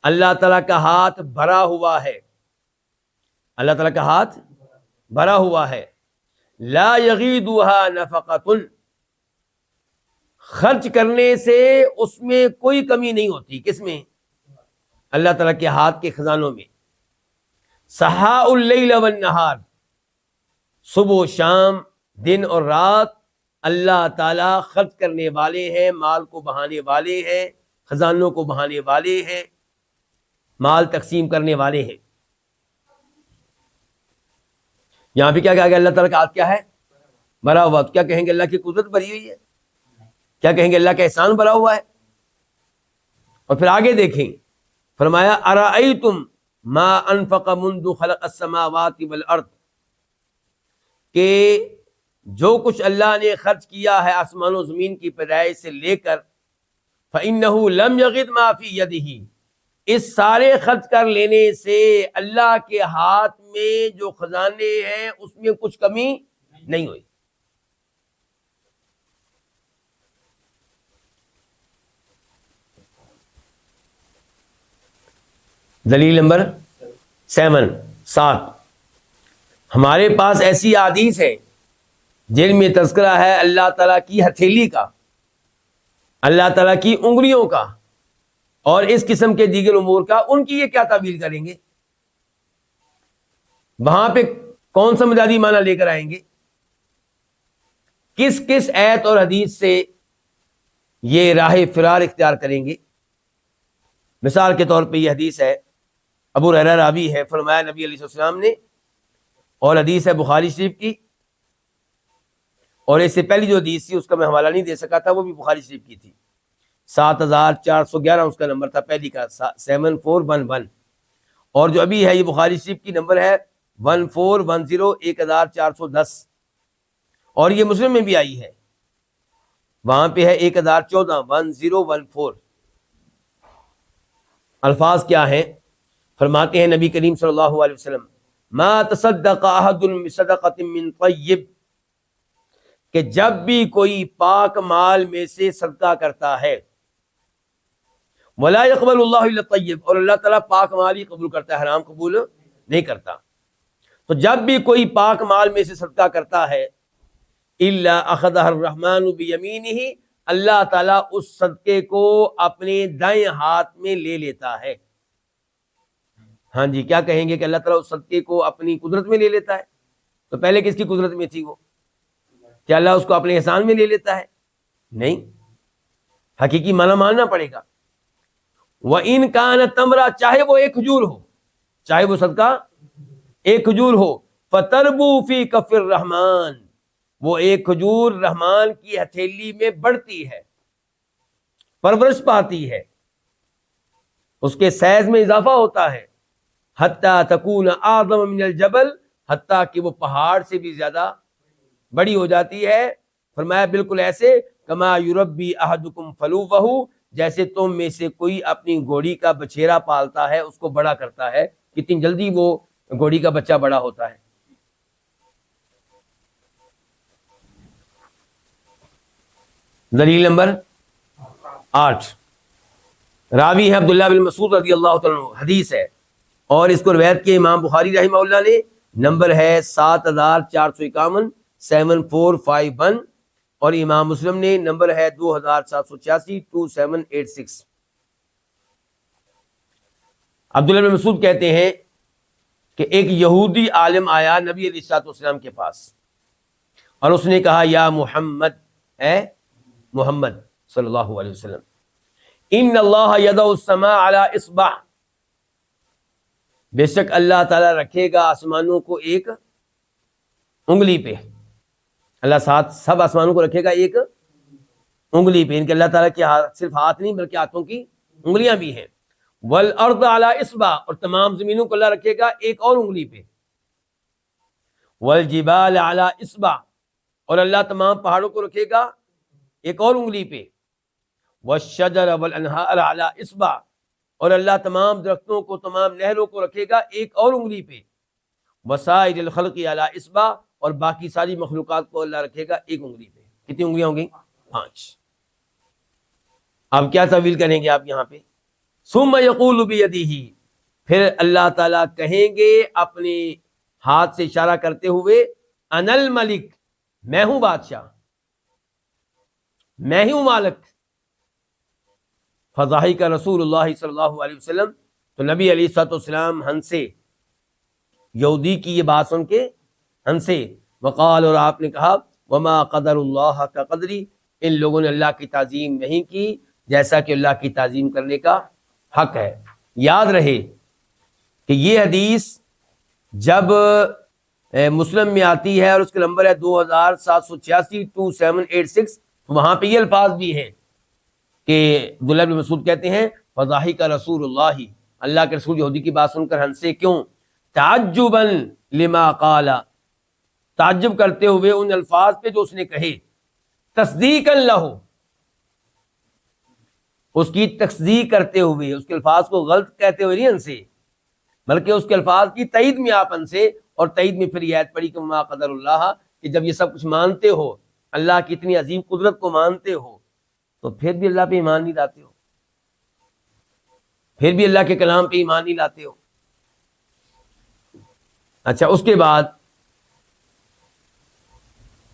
اللہ تعالیٰ کا ہاتھ بھرا ہوا ہے، اللہ تعالیٰ کا ہاتھ بھرا ہوا ہے. لا یغیدها نفقۃ، خرچ کرنے سے اس میں کوئی کمی نہیں ہوتی. کس میں؟ اللہ تعالیٰ کے ہاتھ کے خزانوں میں. سحاء اللیل والنہار، صبح و شام، دن اور رات اللہ تعالیٰ خرچ کرنے والے ہیں، مال کو بہانے والے ہیں، خزانوں کو بہانے والے ہیں، مال تقسیم کرنے والے ہیں. یہاں پہ کیا کہا گیا؟ اللہ تعالیٰ کا ہاتھ کیا ہے؟ بھرا ہوا. کیا کہیں گے؟ اللہ کی قدرت بھری ہوئی ہے. کیا کہیں گے؟ اللہ کا احسان بھرا ہوا ہے. اور پھر آگے دیکھیں، فرمایا ارأیتم ما انفق منذ خلق السماوات والارض، کہ جو کچھ اللہ نے خرچ کیا ہے آسمان و زمین کی پیدائش سے لے کر فإنه لم يغد ما في يده، اس سارے خرچ کر لینے سے اللہ کے ہاتھ میں جو خزانے ہیں اس میں کچھ کمی نہیں ہوئی۔ دلیل نمبر 7 ہمارے پاس ایسی احادیث ہیں جن میں تذکرہ ہے اللہ تعالیٰ کی ہتھیلی کا، اللہ تعالیٰ کی انگلیوں کا اور اس قسم کے دیگر امور کا، ان کی یہ کیا تعویل کریں گے؟ وہاں پہ کون سا مجازی معنی لے کر آئیں گے؟ کس کس آیت اور حدیث سے یہ راہ فرار اختیار کریں گے؟ مثال کے طور پہ یہ حدیث ہے، ابو ہریرہ راوی ہے، فرمایا نبی علیہ السلام نے، اور حدیث ہے بخاری شریف کی، اور اس سے پہلی جو حدیث تھی اس کا میں حوالہ نہیں دے سکا تھا، وہ بھی بخاری شریف کی تھی، 7411 اس کا نمبر تھا پہلی کا، 7411، اور جو ابھی ہے یہ بخاری شریف کی نمبر ہے 1410 1410، اور یہ مسلم میں بھی آئی ہے، وہاں پہ ہے 1014 1014۔ الفاظ کیا ہیں؟ فرماتے ہیں نبی کریم صلی اللہ علیہ وسلم، ما تصدق احد بصدقۃ من طیب، کہ جب بھی کوئی پاک مال میں سے صدقہ کرتا ہے، ولا يقبل اللہ الا الطیب، اور اللہ تعالیٰ پاک مال ہی قبول کرتا ہے، حرام قبول نہیں کرتا، تو جب بھی کوئی پاک مال میں سے صدقہ کرتا ہے، الا اخذہ الرحمن بیمینہ، اللہ تعالیٰ اس صدقے کو اپنے دائیں ہاتھ میں لے لیتا ہے۔ ہاں جی، کیا کہیں گے کہ اللہ تعالیٰ اس صدقے کو اپنی قدرت میں لے لیتا ہے؟ تو پہلے کس کی قدرت میں تھی وہ؟ کیا اللہ اس کو اپنے احسان میں لے لیتا ہے؟ نہیں، حقیقی معنی ماننا پڑے گا۔ وَإِن كَانَ تَمْرًا، چاہے وہ ایک کھجور ہو، چاہے وہ صدقہ ایک کھجور ہو، فَتَرْبُو فِي كَفِّ الرَّحْمَٰنِ، وہ ایک کھجور رحمان کی ہتھیلی میں بڑھتی ہے، پرورش پاتی ہے، اس کے سائز میں اضافہ ہوتا ہے، حتیٰ تکون اعظم من الجبل، حتیٰ کہ وہ پہاڑ سے بھی زیادہ بڑی ہو جاتی ہے۔ فرمایا بالکل ایسے کما یربی احدکم فلوہ، جیسے تم میں سے کوئی اپنی گھوڑی کا بچھیرا پالتا ہے، اس کو بڑا کرتا ہے، کتنی جلدی وہ گھوڑی کا بچہ بڑا ہوتا ہے۔ دلیل نمبر 8 راوی ہے عبداللہ بن مسعود رضی اللہ تعالیٰ عنہ، حدیث ہے، اور اس کو روایت کے امام بخاری رحمہ اللہ نے، نمبر ہے 7451 7451، اور امام مسلم نے نمبر ہے 2786 2786۔ عبداللہ بن مسعود کہتے ہیں کہ ایک یہودی عالم آیا نبی علیہ الصلوۃ والسلام کے پاس، اور اس نے کہا یا محمد، اے محمد صلی اللہ علیہ وسلم، ان اللہ یضع السماء علی اصبع، بے شک اللہ تعالیٰ رکھے گا آسمانوں کو ایک انگلی پہ، اللہ ساتھ سب آسمانوں کو رکھے گا ایک انگلی پہ، ان کے اللہ تعالیٰ کے صرف ہاتھ نہیں بلکہ ہاتھوں کی انگلیاں بھی ہیں، والارض علی اصبع، اور تمام زمینوں کو اللہ رکھے گا ایک اور انگلی پہ، والجبال علی اصبع، اور اللہ تمام پہاڑوں کو رکھے گا ایک اور انگلی پہ، والشجر والانہار علی اصبع، اور اللہ تمام درختوں کو، تمام نہروں کو رکھے گا ایک اور انگلی پہ، وسائر الخلق علی اصبع، اور باقی ساری مخلوقات کو اللہ رکھے گا ایک انگلی پہ۔ کتنی انگلیاں ہوں گی؟ 5۔ اب کیا تعویل کریں گے آپ یہاں پہ؟ ثم یقول بیدہ، پھر اللہ تعالیٰ کہیں گے اپنے ہاتھ سے اشارہ کرتے ہوئے، انا الملک، میں ہوں بادشاہ، میں ہی ہوں مالک۔ فضحک رسول اللہ صلی اللہ علیہ وسلم، تو نبی علیہ الصلوۃ والسلام ہنسے، یہودی کی یہ بات سن کے ہنسے، وقال، اور آپ نے کہا، وما قدر اللہ کا قدری، ان لوگوں نے اللہ کی تعظیم نہیں کی جیسا کہ اللہ کی تعظیم کرنے کا حق ہے۔ یاد رہے کہ یہ حدیث جب مسلم میں آتی ہے اور اس کا نمبر ہے 2786 2786، تو وہاں پہ یہ الفاظ بھی ہیں کہ عبداللہ بن مسعود کہتے ہیں فضحک رسول اللہ، اللہ کے رسول یہودی کی بات سن کر ہنسے، کیوں؟ تعجبا لما قال، تعجب کرتے ہوئے ان الفاظ پہ جو اس نے کہے، تصدیقا لہ، اس کی تصدیق کرتے ہوئے، اس کے الفاظ کو غلط کہتے ہوئے نہیں ان سے، بلکہ اس کے الفاظ کی تائید میں آپ ان سے، اور تائید میں پھر یہ آیت پڑھی کہ ما قدر اللہ، کہ جب یہ سب کچھ مانتے ہو، اللہ کی اتنی عظیم قدرت کو مانتے ہو، تو پھر بھی اللہ پہ ایمان نہیں لاتے ہو، پھر بھی اللہ کے کلام پہ ایمان نہیں لاتے ہو۔ اچھا، اس کے بعد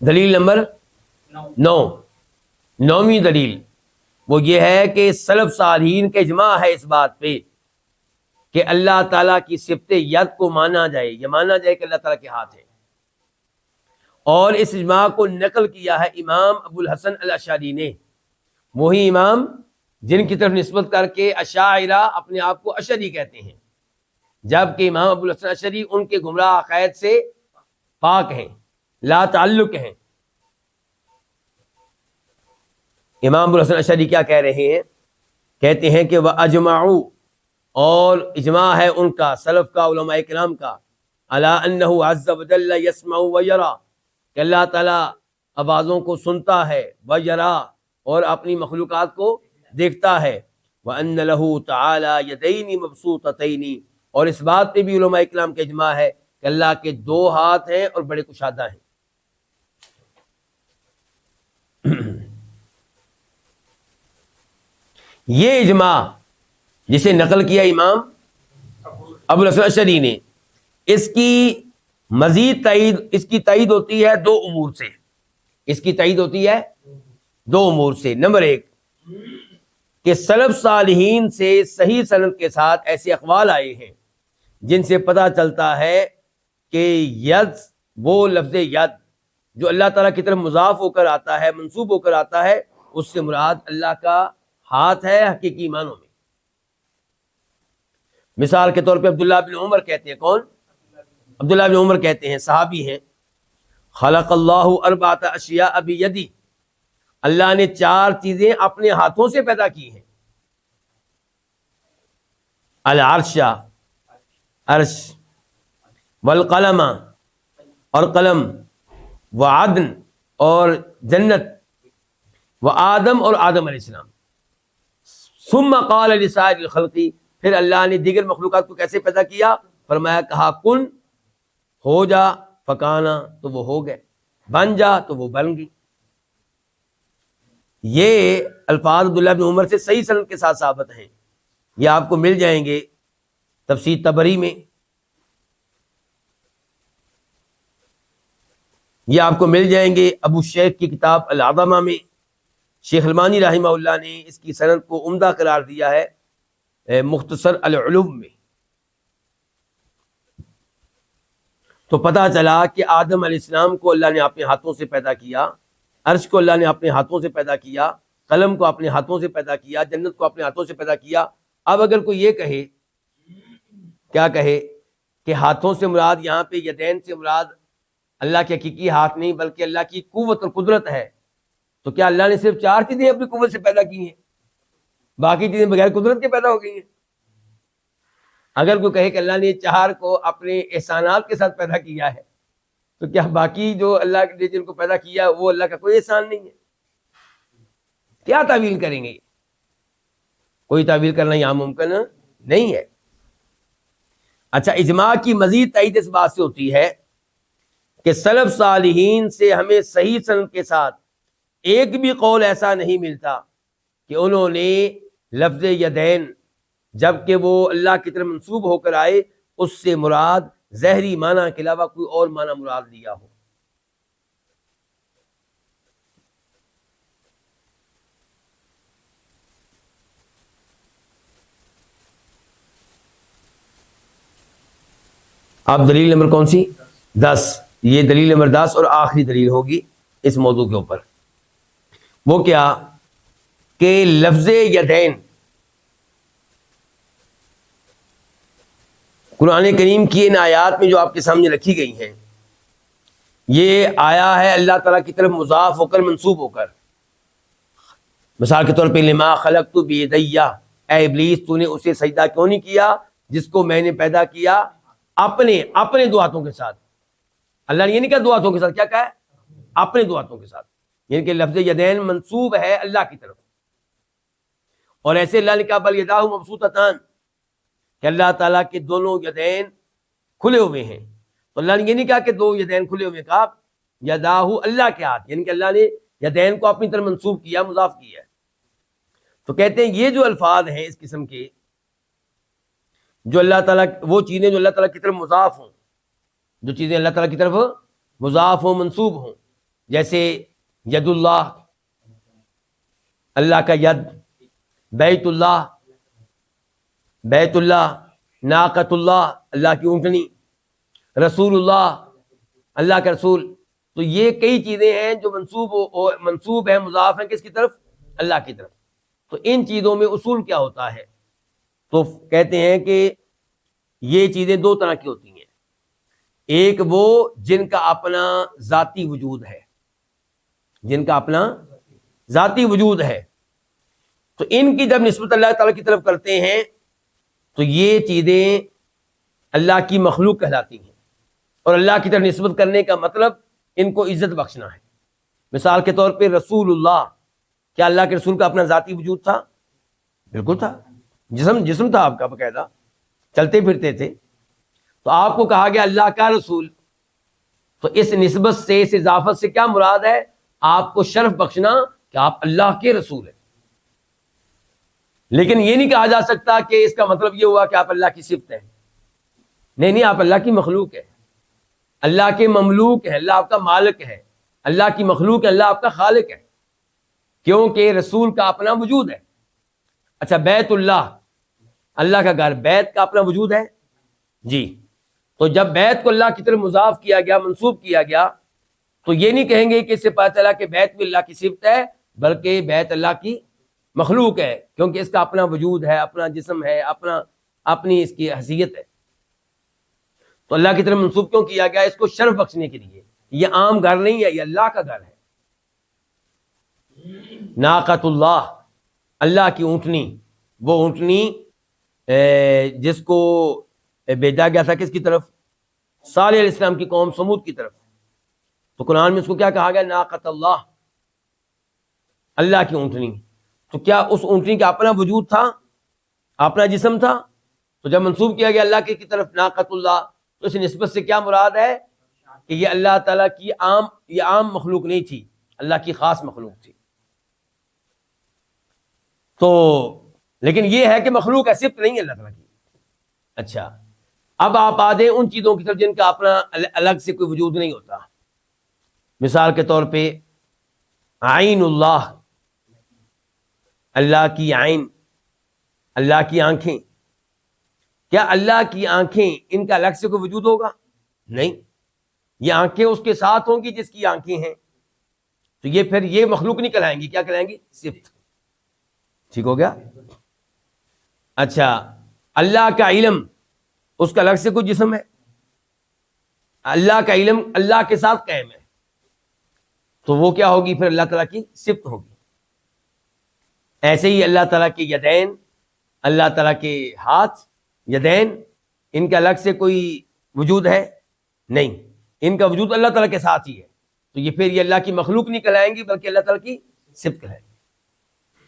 دلیل نمبر 9ویں دلیل وہ یہ ہے کہ سلف صالحین کا اجماع ہے اس بات پہ کہ اللہ تعالیٰ کی صفت ید کو مانا جائے، یہ مانا جائے کہ اللہ تعالیٰ کے ہاتھ ہے، اور اس اجماع کو نقل کیا ہے امام ابو الحسن الاشعری نے، وہی امام جن کی طرف نسبت کر کے اشاعرہ اپنے آپ کو اشعری کہتے ہیں، جبکہ امام ابو الحسن الاشعری ان کے گمراہ عقائد سے پاک ہیں، لا تعلق ہیں۔ امام ابو الحسن الاشعری کیا کہہ رہے ہیں؟ کہتے ہیں کہ وَأَجْمَعُوا، اور اجماع ہے ان کا، سلف کا، علماء کرام کا، عَلَىٰ أَنَّهُ عَزَّ وَجَلَّ يَسْمَعُ وَيَرَىٰ، کہ اللہ تعالیٰ آوازوں کو سنتا ہے، وَيَرَىٰ، اور اپنی مخلوقات کو دیکھتا ہے، وَأَنَّ لَهُ تَعَالَىٰ يَدَيْنِ مَبْسُوطَتَيْنِ، اور اس بات پہ بھی علماء کرام کا اجماع ہے کہ اللہ کے 2 ہاتھ ہیں اور بڑے کشادہ ہیں۔ یہ اجماع جسے نقل کیا امام ابو الحسن الاشعری نے، اس کی مزید تائید، اس کی تائید ہوتی ہے 2 امور سے، اس کی تائید ہوتی ہے 2 امور سے۔ نمبر 1 کہ سلف صالحین سے صحیح سند کے ساتھ ایسے اقوال آئے ہیں جن سے پتہ چلتا ہے کہ ید، وہ لفظ ید جو اللہ تعالیٰ کی طرف مضاف ہو کر آتا ہے، منسوب ہو کر آتا ہے، اس سے مراد اللہ کا ہاتھ ہے حقیقی معنوں میں۔ مثال کے طور پہ عبداللہ بن عمر کہتے ہیں، کون؟ عبداللہ بن عمر کہتے ہیں، صحابی ہیں، خلق اللہ 4 اشیاء بیدی، اللہ نے 4 چیزیں اپنے ہاتھوں سے پیدا کی ہیں، العرش، عرش، والقلم، اور قلم، وعدن، اور جنت، وآدم، اور آدم علیہ السلام۔ ثم قال لسائر الخلق، پھر اللہ نے دیگر مخلوقات کو کیسے پیدا کیا؟ فرمایا، کہا کن، ہو جا، فکانا، تو وہ ہو گئے، بن جا، تو وہ بن گئی۔ یہ الفاظ عبداللہ بن عمر سے صحیح سند کے ساتھ ثابت ہیں، یہ آپ کو مل جائیں گے تفسیر طبری میں، یہ آپ کو مل جائیں گے ابو شیخ کی کتاب العظمہ میں۔ شیخ البانی رحمہ اللہ نے اس کی سند کو عمدہ قرار دیا ہے مختصر العلوم میں۔ تو پتہ چلا کہ آدم علیہ السلام کو اللہ نے اپنے ہاتھوں سے پیدا کیا، عرش کو اللہ نے اپنے ہاتھوں سے پیدا کیا، قلم کو اپنے ہاتھوں سے پیدا کیا، جنت کو اپنے ہاتھوں سے پیدا کیا۔ اب اگر کوئی یہ کہے، کیا کہے کہ ہاتھوں سے مراد یہاں پہ یدین سے مراد اللہ کے حقیقی ہاتھ نہیں بلکہ اللہ کی قوت اور قدرت ہے، تو کیا اللہ نے صرف 4 چیزیں اپنی قوت سے پیدا کی ہیں، باقی چیزیں بغیر قدرت کے پیدا ہو گئی ہیں؟ اگر کوئی کہے کہ اللہ نے 4 کو اپنے احسانات کے ساتھ پیدا کیا ہے، تو کیا باقی جو اللہ نے جن کو پیدا کیا وہ اللہ کا کوئی احسان نہیں ہے؟ کیا تعویل کریں گے؟ کوئی تعویل کرنا یہاں ممکن نہیں ہے۔ اچھا، اجماع کی مزید تائید اس بات سے ہوتی ہے کہ سلف صالحین سے ہمیں صحیح سند کے ساتھ ایک بھی قول ایسا نہیں ملتا کہ انہوں نے لفظ یدین جبکہ وہ اللہ کی طرف منسوب ہو کر آئے، اس سے مراد ظاہری معنی کے علاوہ کوئی اور معنی مراد لیا ہو۔ اب دلیل نمبر کون سی؟ 10، یہ دلیل نمبر 10 اور آخری دلیل ہوگی اس موضوع کے اوپر۔ وہ کیا کہ لفظ یدین قرآن کریم کی ان آیات میں جو آپ کے سامنے رکھی گئی ہیں، یہ آیا ہے اللہ تعالیٰ کی طرف مضاف ہو کر منسوب ہو کر۔ مثال کے طور پہ لما خلقت بیدی، اے ابلیس تو نے اسے سجدہ کیوں نہیں کیا جس کو میں نے پیدا کیا اپنے 2 ہاتھوں کے ساتھ۔ اللہ نے یہ نہیں کہا 2 ہاتھوں کے ساتھ، کیا کہا ہے؟ اپنے 2 ہاتھوں کے ساتھ، یعنی کہ لفظ یدین منسوب ہے اللہ کی طرف، اور ایسے اللہ نے کہا بل یداہ مبسوطتان کہ اللہ تعالیٰ کے دونوں یدین کھلے ہوئے ہیں. تو اللہ نے یہ نہیں کہا کہ دو یدین کھلے ہوئے ہیں، کہا یداہ اللہ کے ہاتھ، یعنی کہ اللہ نے یدین کو اپنی طرف منسوب کیا، مضاف کیا ہے. تو کہتے ہیں یہ جو الفاظ ہیں اس قسم کے، جو اللہ تعالیٰ وہ چیزیں جو اللہ تعالیٰ کی طرف مضاف ہوں، جو چیزیں اللہ تعالیٰ کی طرف مضاف ہوں، منسوب ہوں، جیسے ید اللہ، اللہ کا ید، بیت اللہ، بیت اللہ، ناقۃ اللہ، اللہ کی اونٹنی، رسول اللہ، اللہ کا رسول. تو یہ کئی چیزیں ہیں جو منسوب ہیں، مضاف ہیں کس کی طرف؟ اللہ کی طرف. تو ان چیزوں میں اصول کیا ہوتا ہے؟ تو کہتے ہیں کہ یہ چیزیں دو طرح کی ہوتی ہیں. ایک وہ جن کا اپنا ذاتی وجود ہے، جن کا اپنا ذاتی وجود ہے، تو ان کی جب نسبت اللہ تعالیٰ کی طرف کرتے ہیں تو یہ چیزیں اللہ کی مخلوق کہلاتی ہیں. اور اللہ کی طرف نسبت کرنے کا مطلب ان کو عزت بخشنا ہے. مثال کے طور پہ رسول اللہ، کیا اللہ کے رسول کا اپنا ذاتی وجود تھا؟ بالکل تھا، جسم تھا آپ کا باقاعدہ، چلتے پھرتے تھے. تو آپ کو کہا گیا اللہ کا رسول، تو اس نسبت سے، اس اضافت سے کیا مراد ہے؟ آپ کو شرف بخشنا کہ آپ اللہ کے رسول ہیں. لیکن یہ نہیں کہا جا سکتا کہ اس کا مطلب یہ ہوا کہ آپ اللہ کی صفت ہیں. نہیں، آپ اللہ کی مخلوق ہے، اللہ کے مملوک ہے، اللہ آپ کا مالک ہے، اللہ کی مخلوق ہے، اللہ آپ کا خالق ہے، کیونکہ رسول کا اپنا وجود ہے. اچھا، بیت اللہ، اللہ کا گھر، بیت کا اپنا وجود ہے جی. تو جب بیت کو اللہ کی طرف مضاف کیا گیا، منسوب کیا گیا، تو یہ نہیں کہیں گے کہ اس سے پتہ چلا کہ بیت بھی اللہ کی صفت ہے، بلکہ بیت اللہ کی مخلوق ہے، کیونکہ اس کا اپنا وجود ہے، اپنا جسم ہے، اپنی اس کی حیثیت ہے. تو اللہ کی طرف منسوب کیوں کیا گیا؟ اس کو شرف بخشنے کے لیے. یہ عام گھر نہیں ہے، یہ اللہ کا گھر ہے. ناقۃ اللہ، اللہ کی اونٹنی، وہ اونٹنی جس کو بھیجا گیا تھا کس کی طرف؟ صالح علیہ السلام کی قوم سمود کی طرف. تو قرآن میں اس کو کیا کہا گیا؟ ناقۃ اللہ، اللہ کی اونٹنی. تو کیا اس اونٹنی کا اپنا وجود تھا، اپنا جسم تھا؟ تو جب منسوب کیا گیا اللہ کی طرف ناقۃ اللہ، تو اس نسبت سے کیا مراد ہے کہ یہ اللہ تعالیٰ کی عام مخلوق نہیں تھی، اللہ کی خاص مخلوق تھی. تو لیکن یہ ہے کہ مخلوق ہے، صفت نہیں ہے اللہ تعالیٰ کی. اچھا، اب آپ آ جائیں ان چیزوں کی طرف جن کا اپنا الگ سے کوئی وجود نہیں ہوتا. مثال کے طور پہ عین اللہ، اللہ کی عین، اللہ کی آنکھیں. کیا اللہ کی آنکھیں، ان کا الگ سے کوئی وجود ہوگا؟ نہیں، یہ آنکھیں اس کے ساتھ ہوں گی جس کی آنکھیں ہیں. تو یہ پھر یہ مخلوق نہیں کہلائیں گی، کیا کہلائیں گی؟ صفت. ٹھیک ہو گیا؟ اچھا، اللہ کا علم، اس کا الگ سے کوئی جسم ہے؟ اللہ کا علم اللہ کے ساتھ قائم ہے، تو وہ کیا ہوگی؟ پھر اللہ تعالیٰ کی صفت ہوگی. ایسے ہی اللہ تعالیٰ کے یدین، اللہ تعالیٰ کے ہاتھ، یدین، ان کا الگ سے کوئی وجود ہے؟ نہیں، ان کا وجود اللہ تعالیٰ کے ساتھ ہی ہے. تو یہ پھر یہ اللہ کی مخلوق نہیں کہلائیں گی، بلکہ اللہ تعالیٰ کی صفت کہلائیں گی.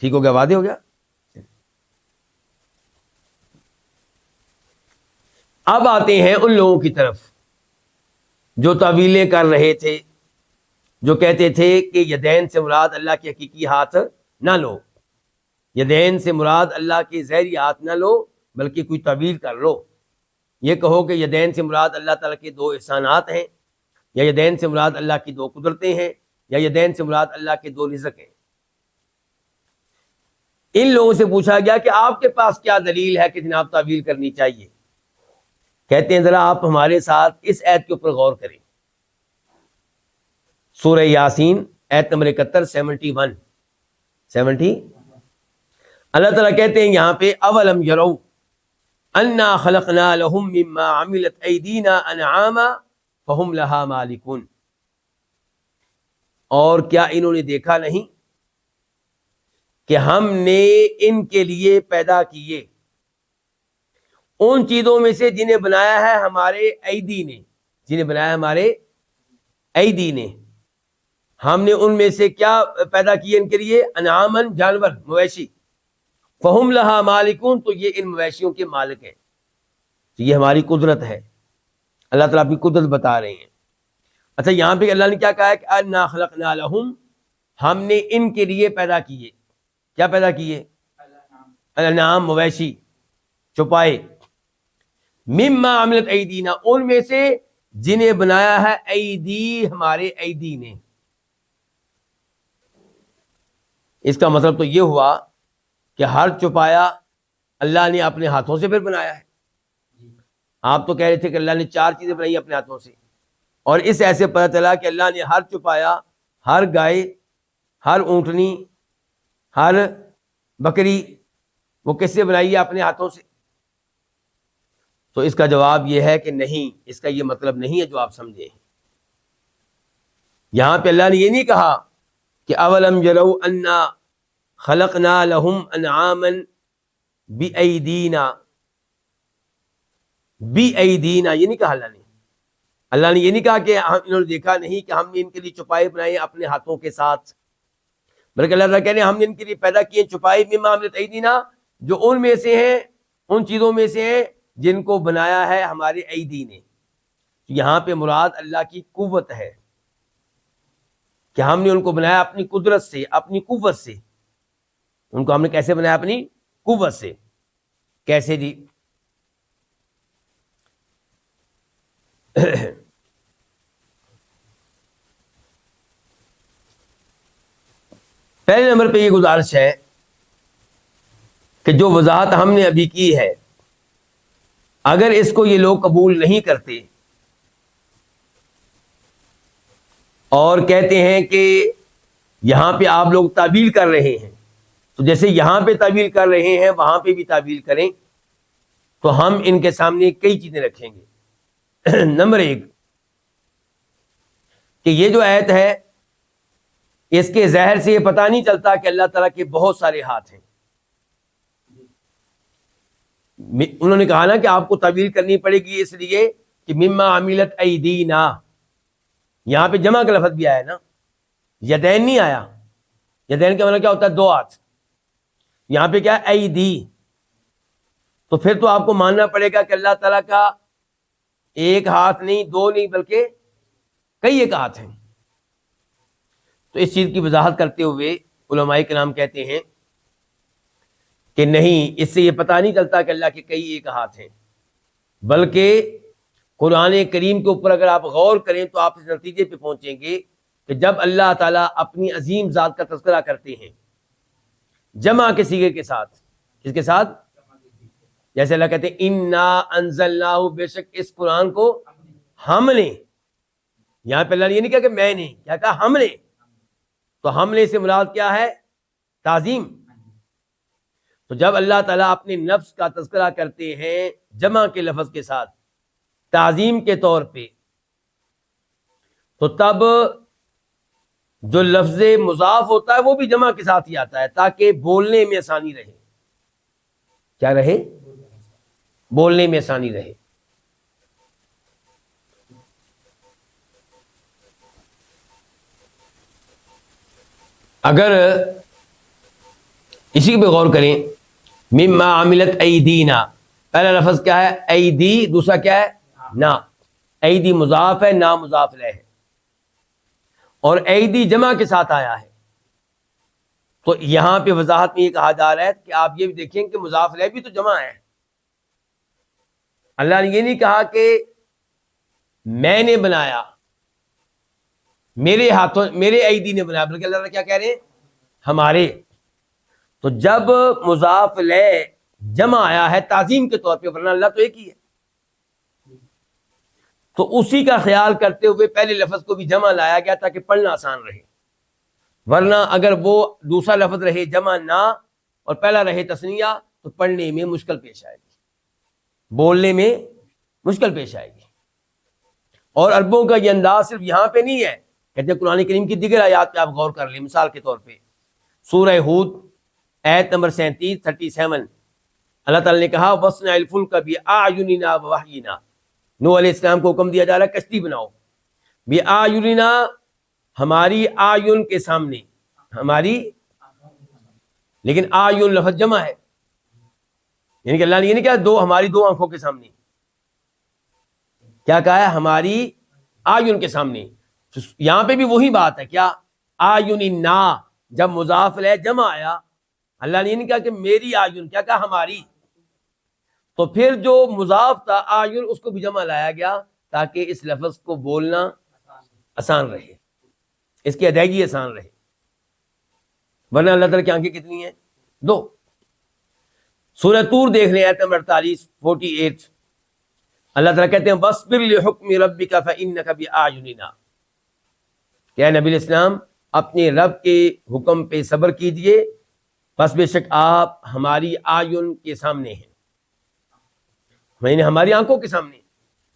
ٹھیک ہو گیا؟ واضح ہو گیا؟ اب آتے ہیں ان لوگوں کی طرف جو تعویلیں کر رہے تھے، جو کہتے تھے کہ یدین سے مراد اللہ کے حقیقی ہاتھ نہ لو، یدین سے مراد اللہ کے ظاہری ہاتھ نہ لو، بلکہ کوئی تعویل کر لو. یہ کہو کہ یدین سے مراد اللہ تعالیٰ کے دو احسانات ہیں، یا یدین سے مراد اللہ کی دو قدرتیں ہیں، یا یدین سے مراد اللہ کے دو رزق ہیں. ان لوگوں سے پوچھا گیا کہ آپ کے پاس کیا دلیل ہے کہ جناب تعویل کرنی چاہیے؟ کہتے ہیں ذرا آپ ہمارے ساتھ اس آیت کے اوپر غور کریں. سورہ یاسین آیت نمبر 71، 70. اللہ تعالیٰ کہتے ہیں یہاں پہ اولم یروا انا خلقنا لهم مما عملت ایدینا انعاما فهم لها مالکون. اور کیا انہوں نے دیکھا نہیں کہ ہم نے ان کے لیے پیدا کیے ان چیزوں میں سے جنہیں بنایا ہے ہمارے ایدی نے، جنہیں بنایا ہمارے ایدی نے. ہم نے ان میں سے کیا پیدا کیے ان کے لیے؟ انعامن، جانور، مویشی. فہم لہا مالکون، تو یہ ان مویشیوں کے مالک ہیں، تو یہ ہماری قدرت ہے۔ اللہ تعالیٰ اپنی قدرت بتا رہے ہیں۔ اچھا یہاں پہ اللہ نے کیا کہا ہے کہ انا خلقنا لہم، ہم نے ان کے لیے پیدا کیے، کیا پیدا کیے؟ الانعام، مویشی، چوپائے، مما عملت ایدینا، ان میں سے جنہیں بنایا ہے ایدی، ہمارے ایدی نے۔ اس کا مطلب تو یہ ہوا کہ ہر چوپایا اللہ نے اپنے ہاتھوں سے پھر بنایا ہے۔ آپ تو کہہ رہے تھے کہ اللہ نے 4 چیزیں بنائی اپنے ہاتھوں سے، اور اس ایسے پتہ چلا کہ اللہ نے ہر چوپایا، ہر گائے، ہر اونٹنی، ہر بکری، وہ کس سے بنائی ہے؟ اپنے ہاتھوں سے۔ تو اس کا جواب یہ ہے کہ نہیں، اس کا یہ مطلب نہیں ہے جو آپ سمجھے۔ یہاں پہ اللہ نے یہ نہیں کہا کہ اولم یروا انا خلقنا لهم انعاما بأیدینا، بأیدینا یہ نہیں کہا اللہ نے۔ اللہ نے یہ نہیں کہا کہ انہوں نے دیکھا نہیں کہ ہم نے ان کے لیے چوپائے بنائے اپنے ہاتھوں کے ساتھ، بلکہ اللہ تعالیٰ کہہ رہے ہیں ہم نے ان کے لیے پیدا کیے چوپائے مما عملت ایدینا، جو ان میں سے ہیں، ان چیزوں میں سے ہیں جن کو بنایا ہے ہمارے ایدی نے۔ یہاں پہ مراد اللہ کی قوت ہے کہ ہم نے ان کو بنایا اپنی قدرت سے، اپنی قوت سے۔ ان کو ہم نے کیسے بنایا؟ اپنی قوت سے۔ کیسے جی؟ پہلے نمبر پہ یہ گزارش ہے کہ جو وضاحت ہم نے ابھی کی ہے، اگر اس کو یہ لوگ قبول نہیں کرتے اور کہتے ہیں کہ یہاں پہ آپ لوگ تعبیل کر رہے ہیں، تو جیسے یہاں پہ تعبیل کر رہے ہیں وہاں پہ بھی تعبیل کریں، تو ہم ان کے سامنے کئی چیزیں رکھیں گے۔ نمبر 1 کہ یہ جو آیت ہے اس کے ظاہر سے یہ پتہ نہیں چلتا کہ اللہ تعالیٰ کے بہت سارے ہاتھ ہیں۔ انہوں نے کہا نا کہ آپ کو تعبیل کرنی پڑے گی اس لیے کہ مما عملت ایدینا، یہاں پہ جمع کا لفظ بھی آیا نا، یدین نہیں آیا۔ یدین کا مطلب کیا ہوتا ہے؟ 2 ہاتھ۔ یہاں پہ کیا ہے؟ ایدی۔ تو پھر تو آپ کو ماننا پڑے گا کہ اللہ تعالیٰ کا 1 ہاتھ نہیں، 2 نہیں، بلکہ کئی ایک ہاتھ ہیں۔ تو اس چیز کی وضاحت کرتے ہوئے علماء کرام کہتے ہیں کہ نہیں، اس سے یہ پتہ نہیں چلتا کہ اللہ کے کئی ایک ہاتھ ہیں، بلکہ قرآن کریم کے اوپر اگر آپ غور کریں تو آپ اس نتیجے پہ پہنچیں گے کہ جب اللہ تعالیٰ اپنی عظیم ذات کا تذکرہ کرتے ہیں جمع کے صیغے کے ساتھ، کس کے ساتھ؟ جیسے اللہ کہتے ہیں انا انزلناہ، بے شک اس قرآن کو ہم نے، یہاں پہ اللہ نے یہ نہیں کہا کہ میں نے، کیا کہا؟ ہم نے۔ تو ہم نے سے مراد کیا ہے؟ تعظیم۔ تو جب اللہ تعالیٰ اپنے نفس کا تذکرہ کرتے ہیں جمع کے لفظ کے ساتھ تعظیم کے طور پہ، تو تب جو لفظ مضاف ہوتا ہے وہ بھی جمع کے ساتھ ہی آتا ہے تاکہ بولنے میں آسانی رہے۔ کیا رہے؟ بولنے میں آسانی رہے۔ اگر اسی پہ غور کریں، مما عملت ایدینا، پہلا لفظ کیا ہے؟ ایدی، دوسرا کیا ہے؟ نا۔ ایدی مضاف ہے، نا مضاف الیہ ہے، اور ایدی جمع کے ساتھ آیا ہے۔ تو یہاں پہ وضاحت میں یہ کہا جا رہا ہے کہ آپ یہ بھی دیکھیں کہ مضاف الیہ بھی تو جمع ہے۔ اللہ نے یہ نہیں کہا کہ میں نے بنایا، میرے ہاتھوں، میرے ایدی نے بنایا، بلکہ اللہ تعالیٰ کیا کہہ رہے ہیں؟ ہمارے۔ تو جب مضاف الیہ جمع آیا ہے تعظیم کے طور پہ، ورنہ اللہ تو ایک ہی ہے، تو اسی کا خیال کرتے ہوئے پہلے لفظ کو بھی جمع لایا گیا تاکہ پڑھنا آسان رہے، ورنہ اگر وہ دوسرا لفظ رہے جمع نہ اور پہلا رہے تثنیہ تو پڑھنے میں مشکل پیش آئے گی، بولنے میں مشکل پیش آئے گی۔ اور عربوں کا یہ انداز صرف یہاں پہ نہیں ہے، کہتے ہیں قرآن کریم کی دیگر آیات پہ آپ غور کر لیں۔ مثال کے طور پہ سورہ ہود آیت نمبر 37 اللہ تعالیٰ نے کہا وَاصْنَعِ الْفُلْكَ بِأَعْيُنِنَا وَوَحْيِنَا، نوح علیہ السلام کو حکم دیا جا رہا ہے کشتی بناؤ، بِأَعْيُنِنَا، ہماری آیون کے سامنے، ہماری، لیکن آیون لفظ جمع ہے، یعنی کہ اللہ نے یہ نہیں کہا ہماری دو آنکھوں کے سامنے، کیا کہا ہے؟ ہماری آیون کے سامنے. یہاں پہ بھی وہی بات ہے، کیا آیون نا، جب مضاف الیہ جمع آیا اللہ نے یہ نہیں کہا کہ میری آیون، کیا کہا؟ ہماری. تو پھر جو مضاف تھا آیون اس کو بھی جمع لایا گیا تاکہ اس لفظ کو بولنا آسان رہے، اس کی ادائیگی آسان رہے. ورنہ اللہ تعالیٰ کی آنکھیں کتنی ہیں؟ دو. سورہ طور دیکھ لیں آیت نمبر 48 اللہ تعالیٰ کہتے ہیں وَاصْبِرْ لِحُکْمِ رَبِّكَ فَإِنَّكَ بِأَعْيُنِنَا، کہ اے نبی اسلام اپنے رب کے حکم پہ صبر کیجئے، پس بے شک آپ ہماری آیون کے سامنے ہیں، یعنی ہماری آنکھوں کے سامنے.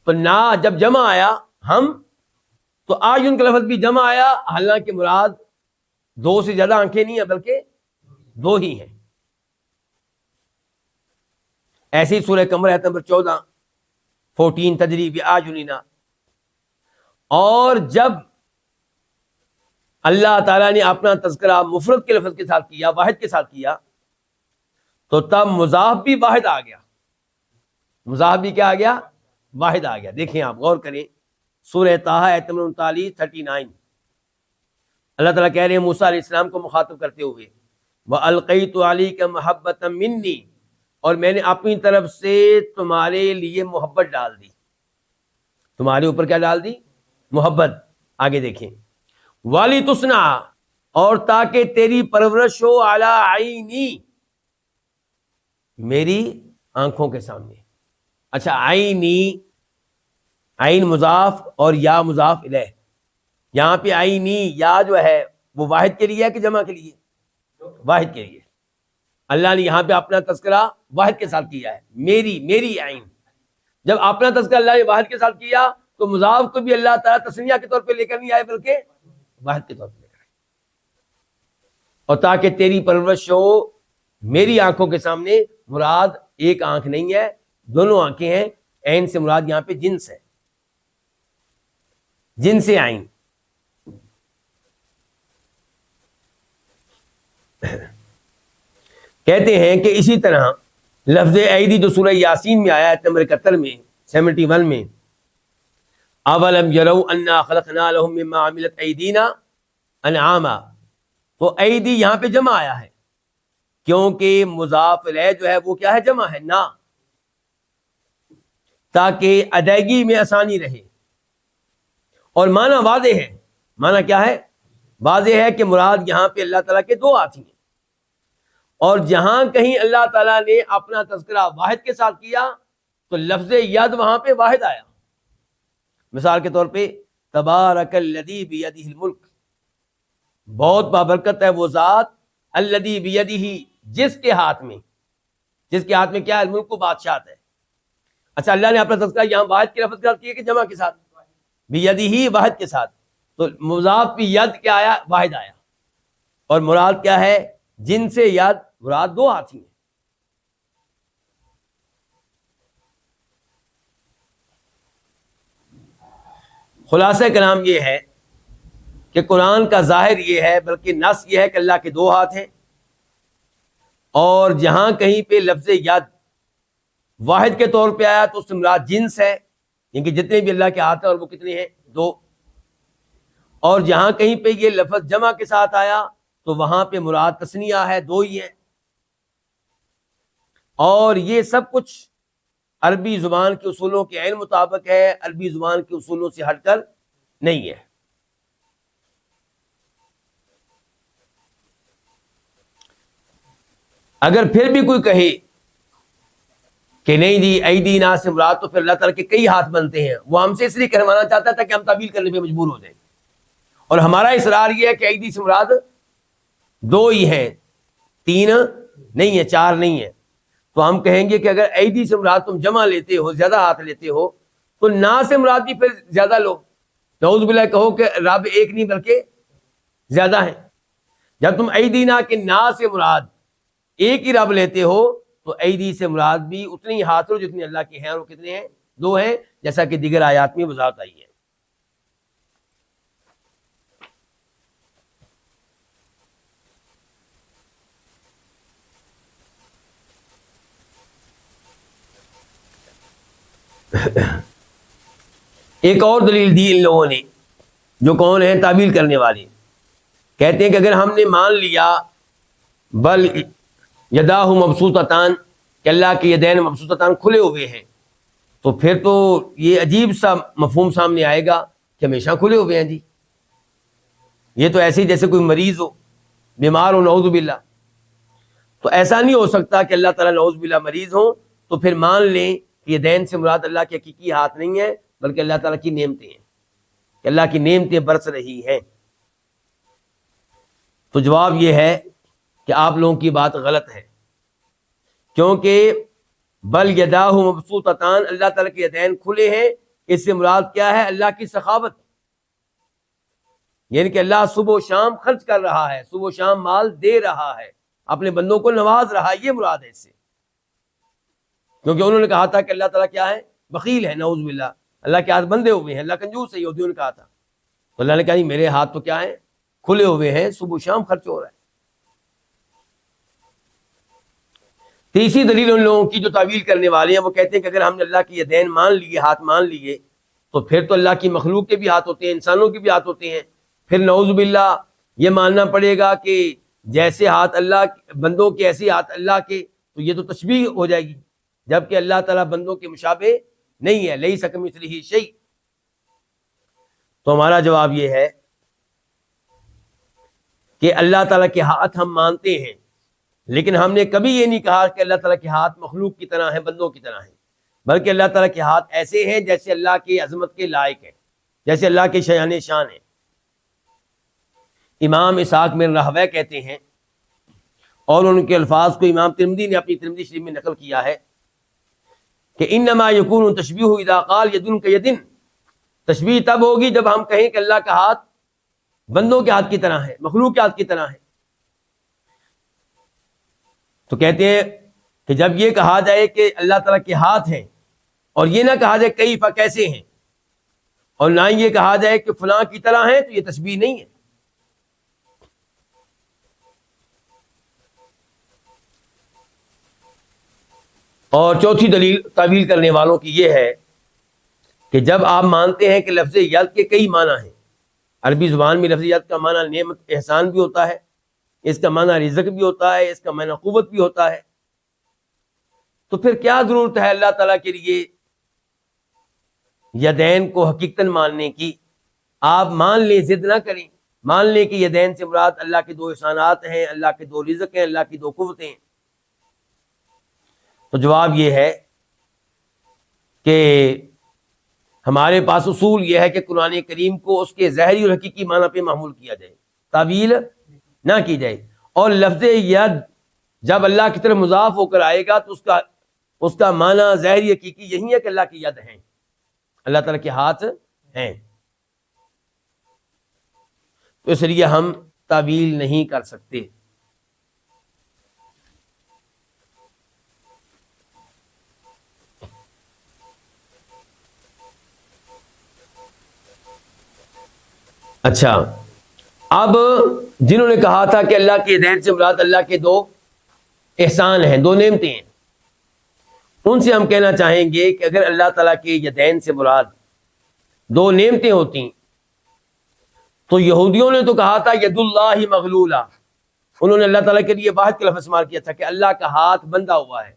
تو نا جب جمع آیا ہم، تو آیون کا لفظ بھی جمع آیا، حالانکہ مراد دو سے زیادہ آنکھیں نہیں ہیں بلکہ دو ہی ہیں. ایسی سورہ قمر آیت نمبر 14 تجری بِأَعْيُنِنَا. اور جب اللہ تعالیٰ نے اپنا تذکرہ مفرد کے لفظ کے ساتھ کیا، واحد کے ساتھ کیا، تو تب مضاف بھی واحد آ گیا. مضاف بھی کیا آ گیا؟ واحد آ گیا. دیکھیں آپ غور کریں سورہ طٰہٰ آیت نمبر 39 اللہ تعالیٰ کہہ رہے ہیں موسیٰ علیہ السلام کو مخاطب کرتے ہوئے وَأَلْقَيْتُ عَلَيْكَ مَحَبَّةً مِّنِّي، اور میں نے اپنی طرف سے تمہارے لیے محبت ڈال دی. تمہارے اوپر کیا ڈال دی؟ محبت. آگے دیکھیں وَلِتُصْنَعَ، اور تاکہ تیری پرورش ہو عَلَىٰ عَيْنِي، میری آنکھوں کے سامنے. اچھا عینی، عین مضاف اور یا مضاف الیہ. یہاں پہ عینی یا جو ہے وہ واحد کے لیے ہے کہ جمع کے لیے؟ واحد کے لیے. اللہ نے یہاں پہ اپنا تذکرہ واحد کے ساتھ کیا ہے، میری عین. جب اپنا تذکرہ اللہ نے واحد کے ساتھ کیا تو مضاف کو بھی اللہ تعالیٰ تسنیہ کے طور پہ لے کر نہیں آئے بلکہ واحد کے طور پہ لے کر آئے. اور تاکہ تیری پرورش ہو میری آنکھوں کے سامنے، مراد ایک آنکھ نہیں ہے، دونوں آنکھیں ہیں. عین سے مراد یہاں پہ جنس ہے، جنس عین. کہتے ہیں کہ اسی طرح لفظ ایدی جو سورہ یاسین میں آیا ہے نمبر 71 میں 71 میں اولم یروا انا خلقنا لهم مما عملت ایدینا انعاما، تو ایدی یہاں پہ جمع آیا ہے کیونکہ مضاف الیہ جو ہے وہ کیا ہے؟ جمع ہے نا، تاکہ ادائیگی میں آسانی رہے. اور معنی واضح ہے. معنی کیا ہے؟ واضح ہے کہ مراد یہاں پہ اللہ تعالیٰ کے دو ہاتھ ہیں، اور جہاں کہیں اللہ تعالیٰ نے اپنا تذکرہ واحد کے ساتھ کیا تو لفظ ید وہاں پہ واحد آیا. مثال کے طور پہ تبارک الذی بیدہ الملک، بہت بابرکت ہے وہ ذات، الذی بیدہ، جس کے ہاتھ میں کیا ہے؟ الملک کو بادشاہت ہے. اچھا اللہ نے اپنا تذکرہ یہاں واحد کے لفظ کے ساتھ کیا کہ جمع کے ساتھ؟ بیدہ، واحد کے ساتھ. تو مضاف بھی ید کیا آیا؟ واحد آیا. اور مراد کیا ہے؟ جن سے ید مراد دو ہاتھی ہیں. خلاصہ کلام یہ ہے کہ قرآن کا ظاہر یہ ہے، بلکہ نص یہ ہے کہ اللہ کے دو ہاتھ ہیں، اور جہاں کہیں پہ لفظ ید واحد کے طور پہ آیا تو اس سے مراد جنس ہے، یعنی کہ جتنے بھی اللہ کے ہاتھ ہیں اور وہ کتنے ہیں؟ دو. اور جہاں کہیں پہ یہ لفظ جمع کے ساتھ آیا تو وہاں پہ مراد تسنیہ ہے، دو ہی ہیں. اور یہ سب کچھ عربی زبان کے اصولوں کے عین مطابق ہے، عربی زبان کے اصولوں سے ہٹ کر نہیں ہے. اگر پھر بھی کوئی کہے کہ نہیں جی ایدینا سے مراد تو پھر اللہ تعالیٰ کے کئی ہاتھ بنتے ہیں، وہ ہم سے اس لیے کروانا چاہتا تھا کہ ہم تعبیر کرنے پہ مجبور ہو جائیں. اور ہمارا اصرار یہ ہے کہ ایدی سے مراد دو ہی ہیں، تین نہیں ہے، چار نہیں ہے. تو ہم کہیں گے کہ اگر ایدی سے مراد تم جمع لیتے ہو، زیادہ ہاتھ لیتے ہو، تو نا سے مراد بھی پھر زیادہ لو. نعوذ باللہ کہو کہ رب ایک نہیں بلکہ زیادہ ہیں. جب تم ایدینا کے نا سے مراد ایک ہی رب لیتے ہو تو ایدی سے مراد بھی اتنے ہی ہاتھ لو جتنے اللہ کے ہیں، اور وہ کتنے ہیں؟ دو ہیں، جیسا کہ دیگر آیات میں وضاحت آئی ہے. ایک اور دلیل دی ان لوگوں نے جو کون ہیں تعویل کرنے والے، کہتے ہیں کہ اگر ہم نے مان لیا بل یداہ مبسوطتان کہ اللہ کے یدین مبسوطتان کھلے ہوئے ہیں، تو پھر تو یہ عجیب سا مفہوم سامنے آئے گا کہ ہمیشہ کھلے ہوئے ہیں جی، یہ تو ایسے ہی جیسے کوئی مریض ہو، بیمار ہو، نعوذ باللہ. تو ایسا نہیں ہو سکتا کہ اللہ تعالیٰ نعوذ باللہ مریض ہوں تو پھر مان لیں کہ یہ دین سے مراد اللہ کے حقیقی ہاتھ نہیں ہے بلکہ اللہ تعالیٰ کی نعمتیں ہیں، کہ اللہ کی نعمتیں برس رہی ہیں. تو جواب یہ ہے کہ آپ لوگوں کی بات غلط ہے، کیونکہ بل یداہ مبسوطتان اللہ تعالیٰ کے یدین کھلے ہیں، اس سے مراد کیا ہے؟ اللہ کی سخاوت، یعنی کہ اللہ صبح و شام خرچ کر رہا ہے، صبح و شام مال دے رہا ہے، اپنے بندوں کو نواز رہا ہے، یہ مراد ہے اس سے. کیونکہ انہوں نے کہا تھا کہ اللہ تعالیٰ کیا ہے؟ بخیل ہے، نعوذ باللہ، اللہ کے ہاتھ بندے ہوئے ہیں، اللہ کنجوس ہے، یہودیوں نے کہا تھا. تو اللہ نے کہا نہیں، میرے ہاتھ تو کیا ہیں؟ کھلے ہوئے ہیں، صبح و شام خرچ ہو رہا ہے. تیسری دلیل ان لوگوں کی جو تعویل کرنے والے ہیں وہ کہتے ہیں کہ اگر ہم نے اللہ کی یدین مان لیے، ہاتھ مان لیے، تو پھر تو اللہ کی مخلوق کے بھی ہاتھ ہوتے ہیں، انسانوں کے بھی ہاتھ ہوتے ہیں. پھر نعوذ باللہ یہ ماننا پڑے گا کہ جیسے ہاتھ اللہ بندوں کے ایسے ہاتھ اللہ کے، تو یہ تو تشبیہ ہو جائے گی، جبکہ اللہ تعالیٰ بندوں کے مشابہ نہیں ہے، لیس کمثلہ شیء. تو ہمارا جواب یہ ہے کہ اللہ تعالیٰ کے ہاتھ ہم مانتے ہیں، لیکن ہم نے کبھی یہ نہیں کہا کہ اللہ تعالیٰ کے ہاتھ مخلوق کی طرح ہیں، بندوں کی طرح ہیں، بلکہ اللہ تعالیٰ کے ہاتھ ایسے ہیں جیسے اللہ کی عظمت کے لائق ہیں، جیسے اللہ کے شایان شان ہیں. امام اسحاق بن راہویہ کہتے ہیں، اور ان کے الفاظ کو امام ترمذی نے اپنی ترمذی شریف میں نقل کیا ہے کہ انما یکون تشبیہ اذا قال یدن کیدن، تشبیہ تب ہوگی جب ہم کہیں کہ اللہ کا ہاتھ بندوں کے ہاتھ کی طرح ہے، مخلوق کے ہاتھ کی طرح ہے. تو کہتے ہیں کہ جب یہ کہا جائے کہ اللہ تعالیٰ کے ہاتھ ہیں، اور یہ نہ کہا جائے کیف کیسے ہیں، اور نہ یہ کہا جائے کہ فلاں کی طرح ہیں، تو یہ تشبیہ نہیں ہے. اور چوتھی دلیل تعویل کرنے والوں کی یہ ہے کہ جب آپ مانتے ہیں کہ لفظ ید کے کئی معنی ہیں، عربی زبان میں لفظ ید کا معنی نعمت احسان بھی ہوتا ہے، اس کا معنی رزق بھی ہوتا ہے، اس کا معنی قوت بھی ہوتا ہے، تو پھر کیا ضرورت ہے اللہ تعالیٰ کے لیے یدین کو حقیقتاً ماننے کی؟ آپ مان لیں، ضد نہ کریں، مان لیں کہ یدین سے مراد اللہ کے دو احسانات ہیں، اللہ کے دو رزق ہیں، اللہ کی دو قوتیں ہیں. تو جواب یہ ہے کہ ہمارے پاس اصول یہ ہے کہ قرآن کریم کو اس کے ظاہری اور حقیقی معنی پہ معمول کیا جائے، تعویل نہ کی جائے. اور لفظ ید جب اللہ کی طرف مضاف ہو کر آئے گا تو اس کا معنی ظاہری حقیقی یہی ہے کہ اللہ کی ید ہیں، اللہ تعالیٰ کے ہاتھ ہیں. تو اس لیے ہم تعویل نہیں کر سکتے. اچھا، اب جنہوں نے کہا تھا کہ اللہ کے یدین سے مراد اللہ کے دو احسان ہیں، دو نعمتیں ہیں، ان سے ہم کہنا چاہیں گے کہ اگر اللہ تعالیٰ کے یدین سے مراد دو نعمتیں ہوتی تو یہودیوں نے تو کہا تھا ید اللہ مغلولہ، انہوں نے اللہ تعالیٰ کے لیے واحد کا لفظ استعمال کیا تھا کہ اللہ کا ہاتھ بندھا ہوا ہے،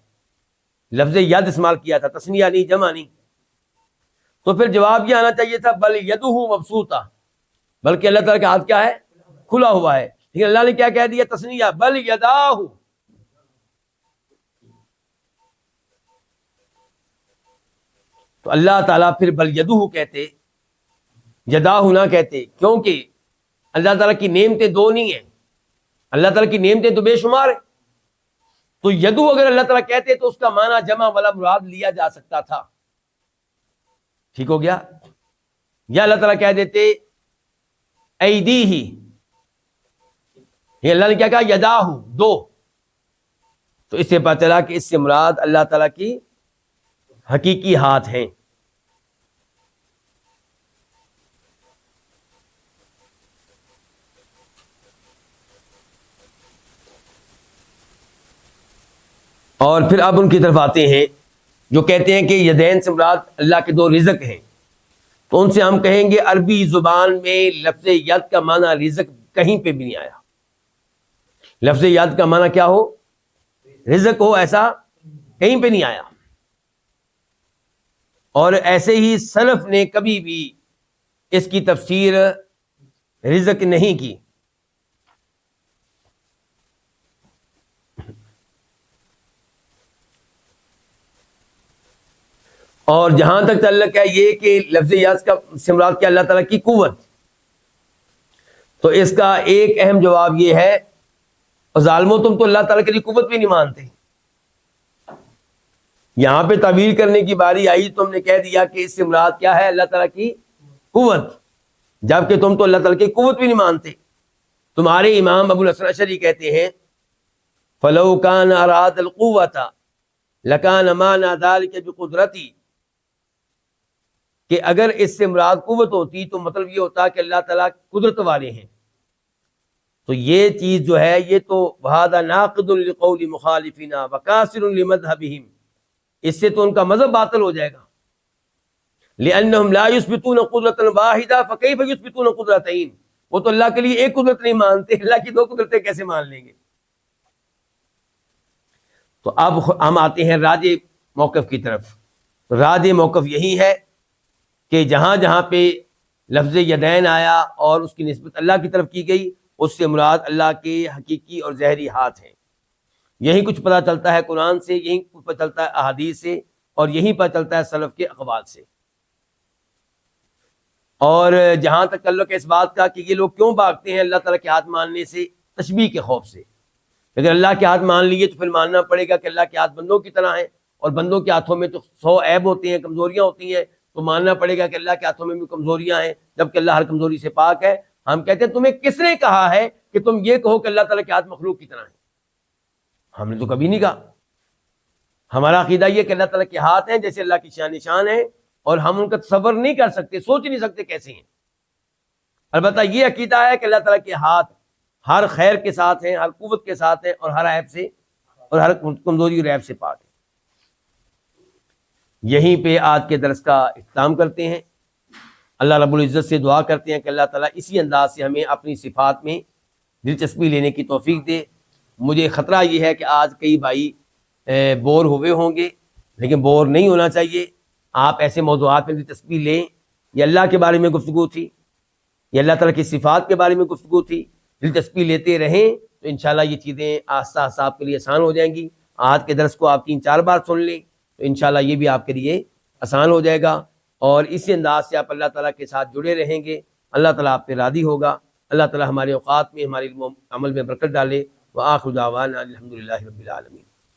لفظ ید استعمال کیا تھا، تثنیہ نہیں، جمع نہیں. تو پھر جواب یہ آنا چاہیے تھا بل یدہ مبسوطہ، بلکہ اللہ تعالیٰ کا ہاتھ کیا ہے؟ کھلا ہوا ہے. لیکن اللہ نے کیا کہہ دیا؟ تثنیہ، بل یداہ. تو اللہ تعالیٰ پھر بل یدہ کہتے، یداہ نہ کہتے، کیونکہ اللہ تعالیٰ کی نعمتیں دو نہیں ہیں، اللہ تعالیٰ کی نعمتیں تو بے شمار ہیں. تو یدو اگر اللہ تعالیٰ کہتے تو اس کا معنی جمع والا مراد لیا جا سکتا تھا. ٹھیک ہو گیا؟ یا اللہ تعالیٰ کہہ دیتے ایدی ہی، یہ اللہ نے کیا کہا؟ یداہ، دو. تو اس سے پتہ چلا کہ اس سے مراد اللہ تعالیٰ کی حقیقی ہاتھ ہیں. اور پھر اب ان کی طرف آتے ہیں جو کہتے ہیں کہ یدین سے مراد اللہ کے دو رزق ہیں، تو ان سے ہم کہیں گے عربی زبان میں لفظ ید کا معنی رزق کہیں پہ بھی نہیں آیا۔ لفظ ید کا معنی کیا ہو؟ رزق ہو، ایسا کہیں پہ نہیں آیا۔ اور ایسے ہی سلف نے کبھی بھی اس کی تفسیر رزق نہیں کی۔ اور جہاں تک تعلق ہے یہ کہ لفظ یاس کا سے مراد کیا اللہ تعالیٰ کی قوت، تو اس کا ایک اہم جواب یہ ہے، ظالموں تم تو اللہ تعالیٰ کی قوت بھی نہیں مانتے۔ یہاں پہ تعبیر کرنے کی باری آئی تو تم نے کہہ دیا کہ اس سے مراد کیا ہے؟ اللہ تعالیٰ کی قوت، جبکہ تم تو اللہ تعالیٰ کی قوت بھی نہیں مانتے۔ تمہارے امام ابو الحسن اشعری کہتے ہیں فَلَوْ كَانَ أَرَادَ الْقُوَّةَ لَكَانَ مَعْنَى ذَلِكَ بِقُدْرَتِي، کہ اگر اس سے مراد قوت ہوتی تو مطلب یہ ہوتا کہ اللہ تعالیٰ قدرت والے ہیں، تو یہ چیز جو ہے یہ تو وَهَذَا نَاقِضٌ لِقَوْلِ مُخَالِفِنَا وَكَاسِرٌ لِمَذْهَبِهِمْ، اس سے تو ان کا مذہب باطل ہو جائے گا۔ لِأَنَّهُمْ لَا يُثْبِتُونَ قُدْرَةً وَاحِدَةً فَكَيْفَ يُثْبِتُونَ قُدْرَتَيْنِ، وہ تو اللہ کے لیے ایک قدرت نہیں مانتے، اللہ کی دو قدرتیں کیسے مان لیں گے؟ تو اب ہم آتے ہیں راج موقف کی طرف۔ راج موقف یہی ہے کہ جہاں جہاں پہ لفظ یدین آیا اور اس کی نسبت اللہ کی طرف کی گئی، اس سے مراد اللہ کے حقیقی اور ظاہری ہاتھ ہیں۔ یہی کچھ پتہ چلتا ہے قرآن سے، یہی کچھ پتہ چلتا ہے احادیث سے، اور یہی پتہ چلتا ہے سلف کے اقوال سے۔ اور جہاں تک تعلق ہے اس بات کا کہ یہ لوگ کیوں بھاگتے ہیں اللہ تعالیٰ کے ہاتھ ماننے سے، تشبیہ کے خوف سے۔ اگر اللہ کے ہاتھ مان لیے تو پھر ماننا پڑے گا کہ اللہ کے ہاتھ بندوں کی طرح ہیں، اور بندوں کے ہاتھوں میں تو 100 عیب ہوتے ہیں، کمزوریاں ہوتی ہیں، تو ماننا پڑے گا کہ اللہ کے ہاتھوں میں بھی کمزوریاں ہیں، جبکہ اللہ ہر کمزوری سے پاک ہے۔ ہم کہتے ہیں تمہیں کس نے کہا ہے کہ تم یہ کہو کہ اللہ تعالیٰ کے ہاتھ مخلوق کی طرح ہیں؟ ہم نے تو کبھی نہیں کہا۔ ہمارا عقیدہ یہ کہ اللہ تعالیٰ کے ہاتھ ہیں جیسے اللہ کی شان نشان ہے، اور ہم ان کا تصور نہیں کر سکتے، سوچ نہیں سکتے کیسے ہیں۔ البتہ یہ عقیدہ ہے کہ اللہ تعالیٰ کے ہاتھ ہر خیر کے ساتھ ہیں، ہر قوت کے ساتھ ہیں، اور ہر عیب سے اور ہر کمزوری اور عیب سے پاک ہے۔ یہیں پہ آج کے درس کا اختتام کرتے ہیں۔ اللہ رب العزت سے دعا کرتے ہیں کہ اللہ تعالیٰ اسی انداز سے ہمیں اپنی صفات میں دلچسپی لینے کی توفیق دے۔ مجھے خطرہ یہ ہے کہ آج کئی بھائی بور ہوئے ہوں گے، لیکن بور نہیں ہونا چاہیے۔ آپ ایسے موضوعات میں دلچسپی لیں۔ یہ اللہ کے بارے میں گفتگو تھی، یہ اللہ تعالیٰ کی صفات کے بارے میں گفتگو تھی، دلچسپی لیتے رہیں تو انشاءاللہ یہ چیزیں آہستہ آہستہ آپ کے لیے آسان ہو جائیں گی۔ آج کے درس کو آپ 3-4 بار سن لیں تو انشاءاللہ یہ بھی آپ کے لیے آسان ہو جائے گا، اور اسی انداز سے آپ اللہ تعالیٰ کے ساتھ جڑے رہیں گے، اللہ تعالیٰ آپ پہ راضی ہوگا۔ اللہ تعالیٰ ہمارے اوقات میں، ہمارے علم و عمل میں برکت ڈالے۔ وآخر دعوانا الحمدللہ رب العالمین۔